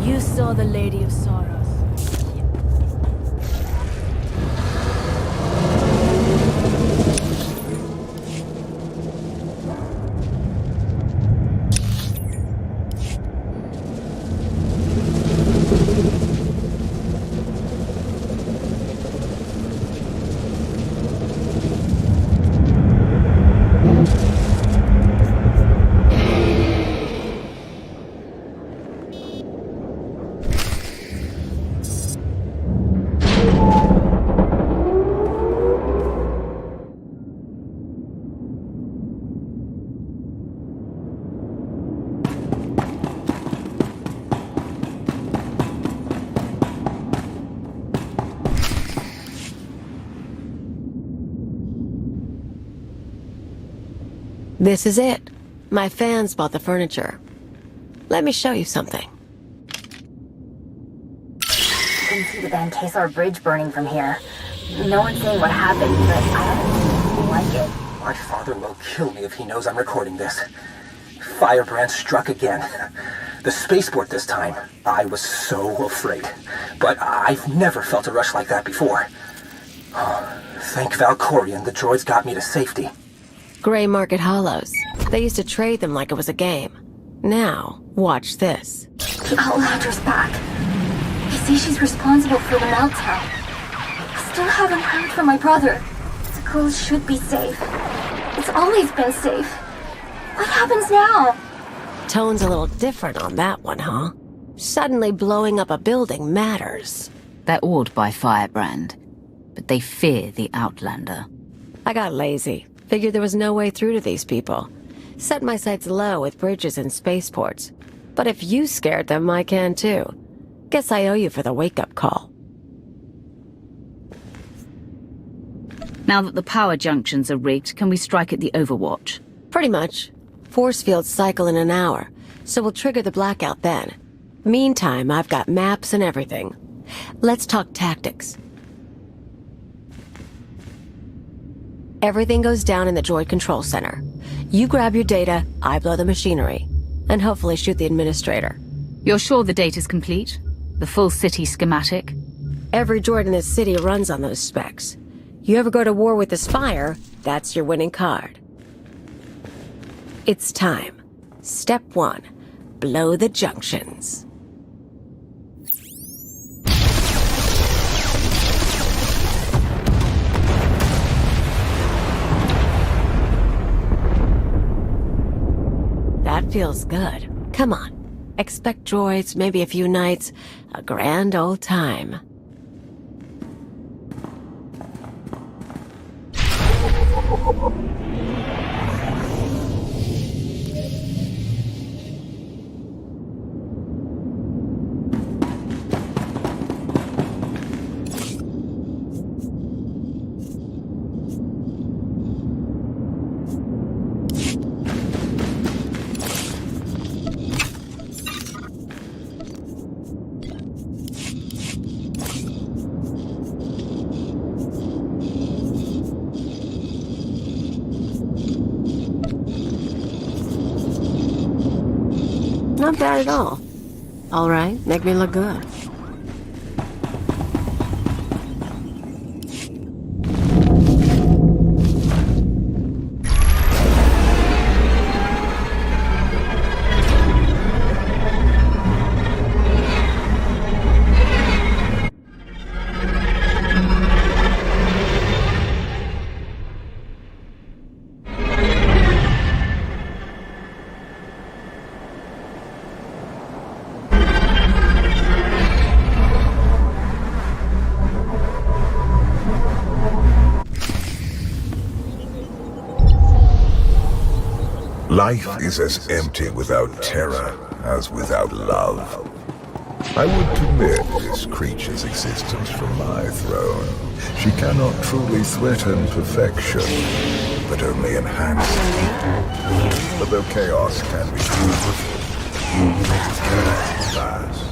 You saw the Lady of Sorrows.
This is it. My fans bought the furniture. Let me show you something.
can see the Van Kesar Bridge burning from here. No one's saying what happened, but I don't like it.
My father will kill me if he knows I'm recording this. Firebrand struck again. The spaceport this time. I was so afraid. But I've never felt a rush like that before. Oh, thank Valkorion, the droids got me to safety.
Gray Market Hollows. They used to trade them like it was a game. Now, watch this.
The Outlander's back. They say she's responsible for the meltdown. I still haven't heard from my brother. The girls should be safe. It's always been safe. What happens now?
Tone's a little different on that one, huh? Suddenly blowing up a building matters.
They're awed by Firebrand, but they fear the Outlander.
I got lazy. Figured there was no way through to these people. Set my sights low with bridges and spaceports. But if you scared them, I can too. Guess I owe you for the wake-up call.
Now that the power junctions are rigged, can we strike at the Overwatch?
Pretty much. Force fields cycle in an hour, so we'll trigger the blackout then. Meantime, I've got maps and everything. Let's talk tactics. Everything goes down in the droid control center. You grab your data, I blow the machinery, and hopefully shoot the administrator.
You're sure the data's complete? The full city schematic?
Every droid in this city runs on those specs. You ever go to war with the Spire, that's your winning card. It's time. Step 1. Blow the junctions. That feels good. Come on. Expect droids, maybe a few nights. A grand old time. Not bad at all. All right, make me look good.
Life is as empty without terror as without love. I would permit this creature's existence from my throne. She cannot truly threaten perfection, but only enhance it. But though chaos can be beautiful, it cannot last.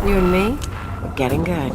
You and me, we're getting good.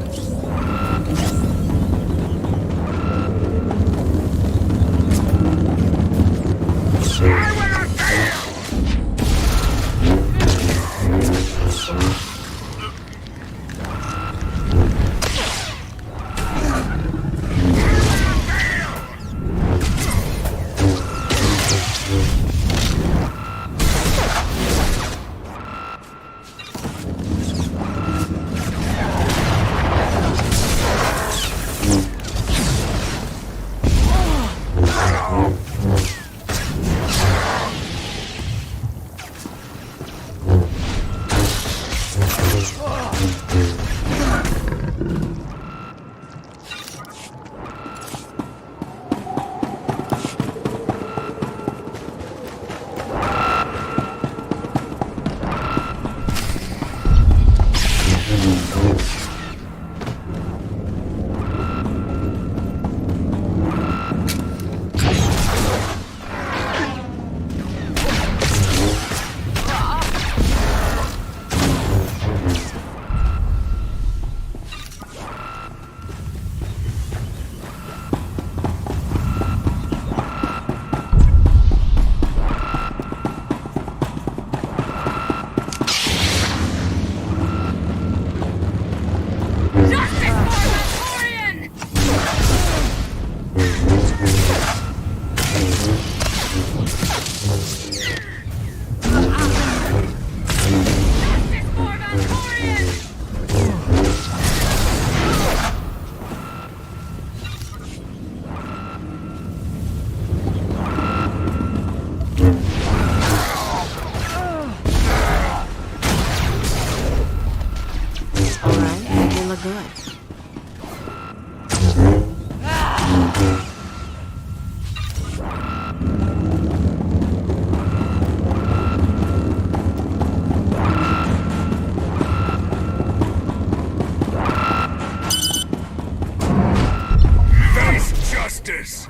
Justice!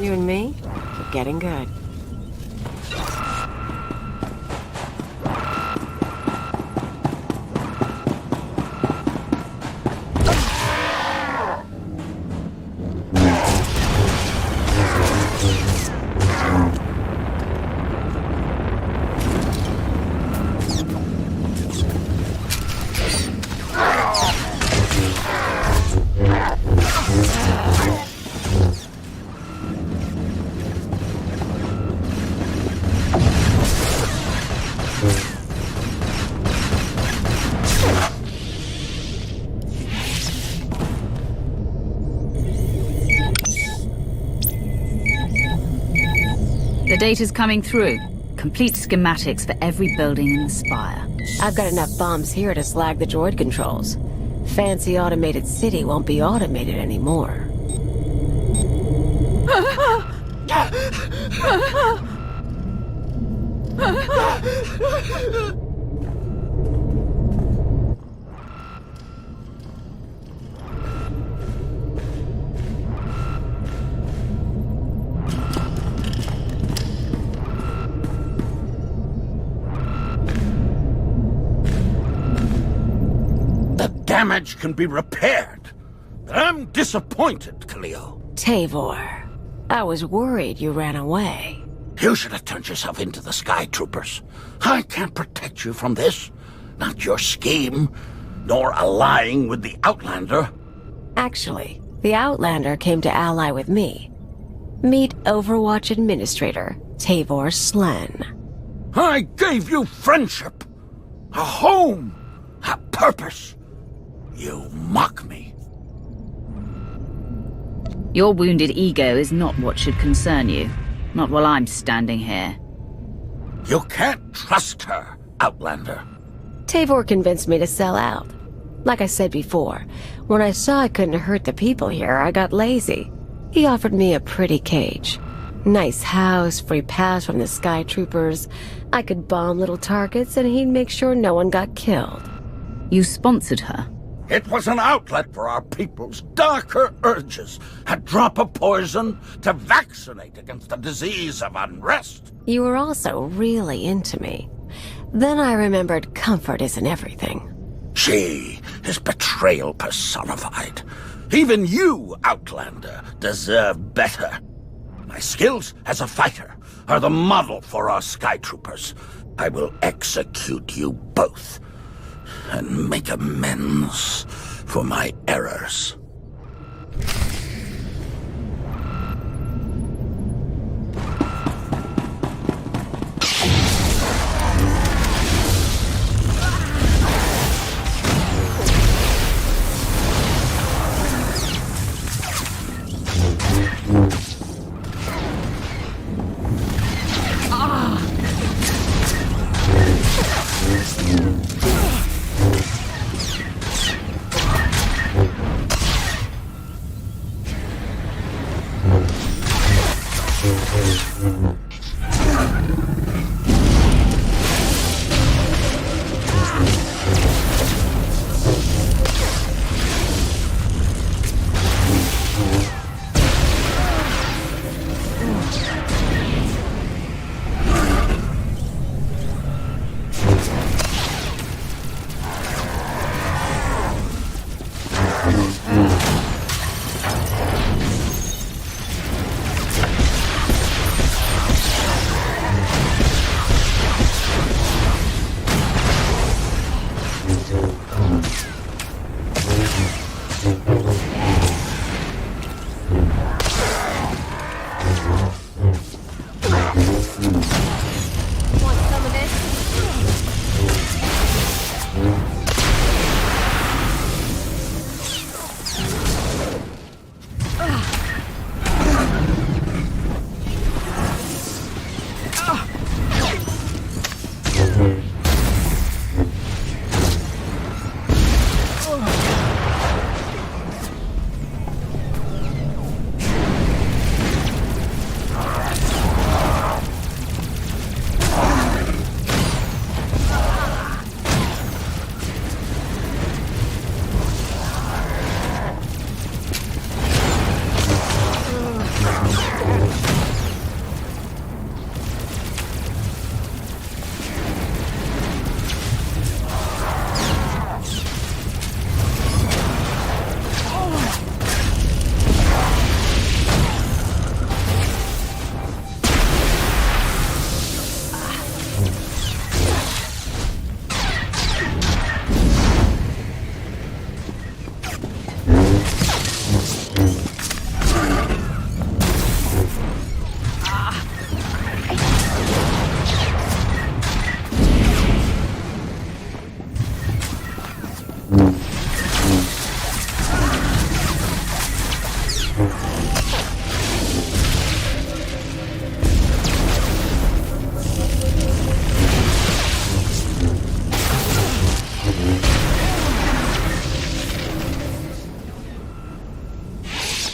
You and me? We're getting good.
The data's coming through. Complete schematics for every building in the Spire.
I've got enough bombs here to slag the droid controls. Fancy automated city won't be automated anymore.
Damage can be repaired. But I'm disappointed, Khalil.
Tavor, I was worried you ran away.
You should have turned yourself into the Sky Troopers. I can't protect you from this. Not your scheme, nor allying with the Outlander.
Actually, the Outlander came to ally with me. Meet Overwatch Administrator, Tavor Slen.
I gave you friendship, a home, a purpose. You mock me.
Your wounded ego is not what should concern you. Not while I'm standing here.
You can't trust her, Outlander.
Tavor convinced me to sell out. Like I said before, when I saw I couldn't hurt the people here, I got lazy. He offered me a pretty cage. Nice house, free pass from the Sky Troopers. I could bomb little targets and he'd make sure no one got killed.
You sponsored her?
It was an outlet for our people's darker urges. A drop of poison to vaccinate against the disease of unrest.
You were also really into me. Then I remembered comfort isn't everything.
She is betrayal personified. Even you, Outlander, deserve better. My skills as a fighter are the model for our Sky Troopers. I will execute you both and make amends for my errors.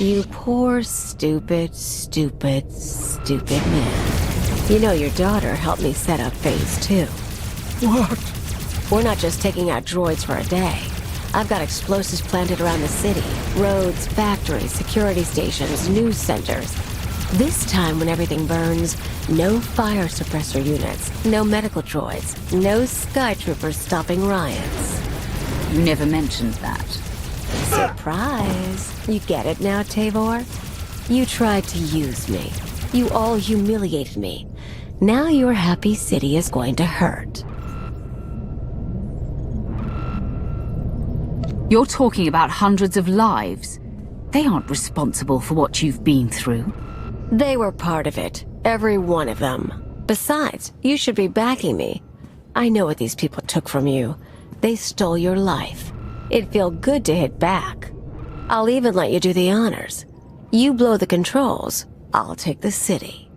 You poor, stupid, stupid, stupid man. You know your daughter helped me set up Phase 2.
What?
We're not just taking out droids for a day. I've got explosives planted around the city. Roads, factories, security stations, news centers. This time when everything burns, no fire suppressor units, no medical droids, no skytroopers stopping riots.
You never mentioned that.
Surprise! You get it now, Tavor? You tried to use me. You all humiliated me. Now your happy city is going to hurt.
You're talking about hundreds of lives. They aren't responsible for what you've been through.
They were part of it. Every one of them. Besides, you should be backing me. I know what these people took from you. They stole your life. It'd feel good to hit back. I'll even let you do the honors. You blow the controls, I'll take the city.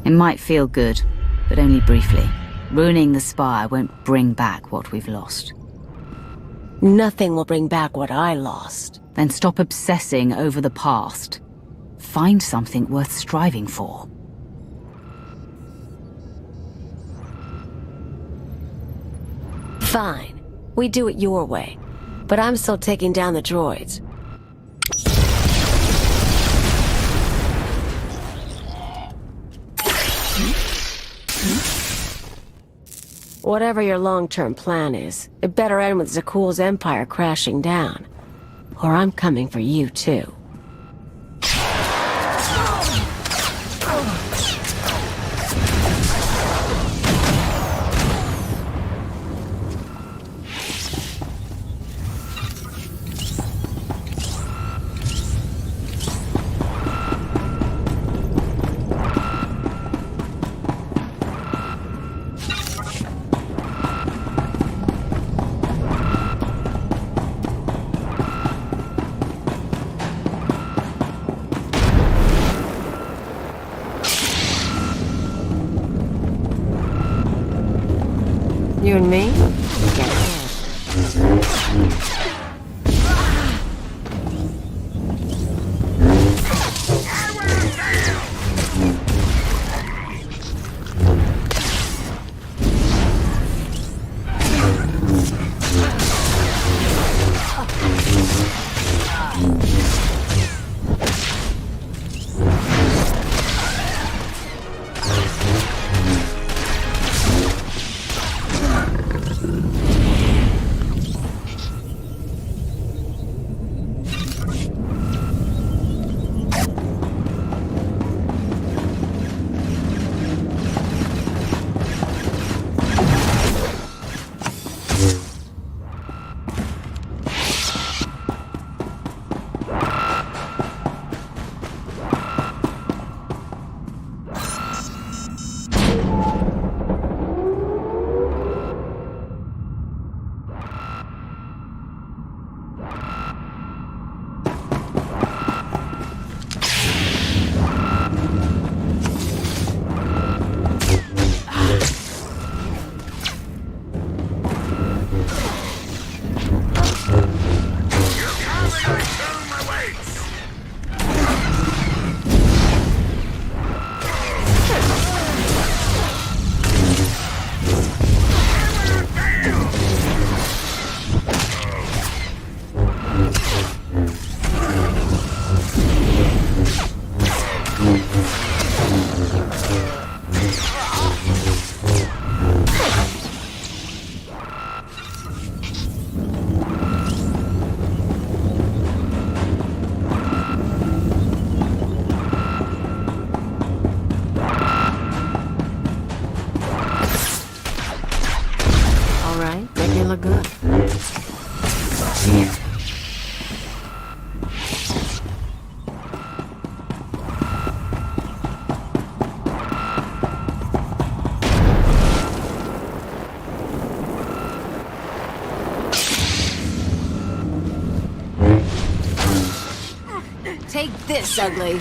It might feel good, but only briefly. Ruining the Spire won't bring back what we've lost.
Nothing will bring back what I lost.
Then stop obsessing over the past. Find something worth striving for.
Fine. We do it your way. But I'm still taking down the droids. Whatever your long-term plan is, it better end with Zakuul's empire crashing down. Or I'm coming for you too. You and me? Get ahead. Good. Take this, ugly.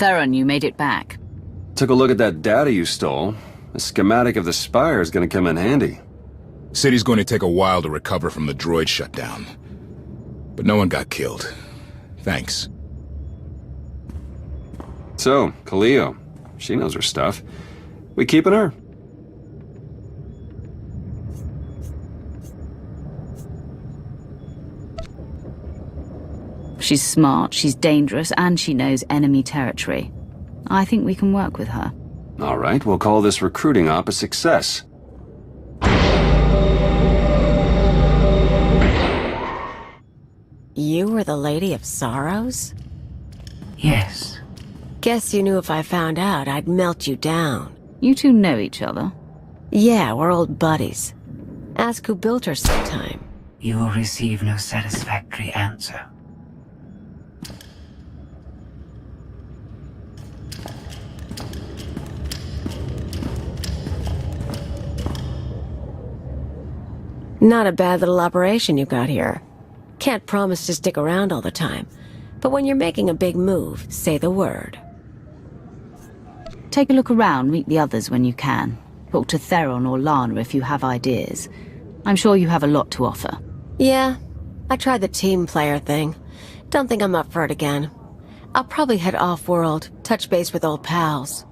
Theron, you made it back.
Took a look at that data you stole. The schematic of the spire is gonna come in handy.
City's going to take a while to recover from the droid shutdown. But no one got killed. Thanks.
So, Kaleo. She knows her stuff. We keeping her?
She's smart, she's dangerous, and she knows enemy territory. I think we can work with her.
All right, we'll call this recruiting op a success.
You were the Lady of Sorrows?
Yes.
Guess you knew if I found out, I'd melt you down.
You two know each other?
Yeah, we're old buddies. Ask who built her sometime.
You will receive no satisfactory answer.
Not a bad little operation you got here. Can't promise to stick around all the time, but when you're making a big move, say the word.
Take a look around, meet the others when you can. Talk to Theron or Lana if you have ideas. I'm sure you have a lot to offer.
Yeah, I tried the team player thing. Don't think I'm up for it again. I'll probably head off-world, touch base with old pals.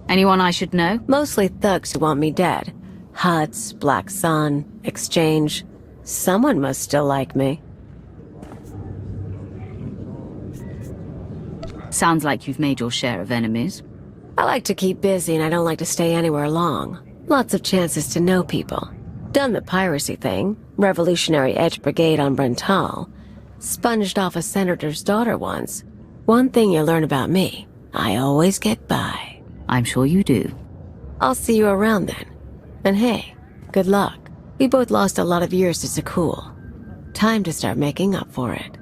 Anyone I should know?
Mostly thugs who want me dead. Huts, Black Sun, Exchange. Someone must still like me.
Sounds like you've made your share of enemies.
I like to keep busy and I don't like to stay anywhere long. Lots of chances to know people. Done the piracy thing, Revolutionary Edge Brigade on Brental. Sponged off a senator's daughter once. One thing you learn about me, I always get by.
I'm sure you do.
I'll see you around then. And hey, good luck. We both lost a lot of years to Zakul. Time to start making up for it.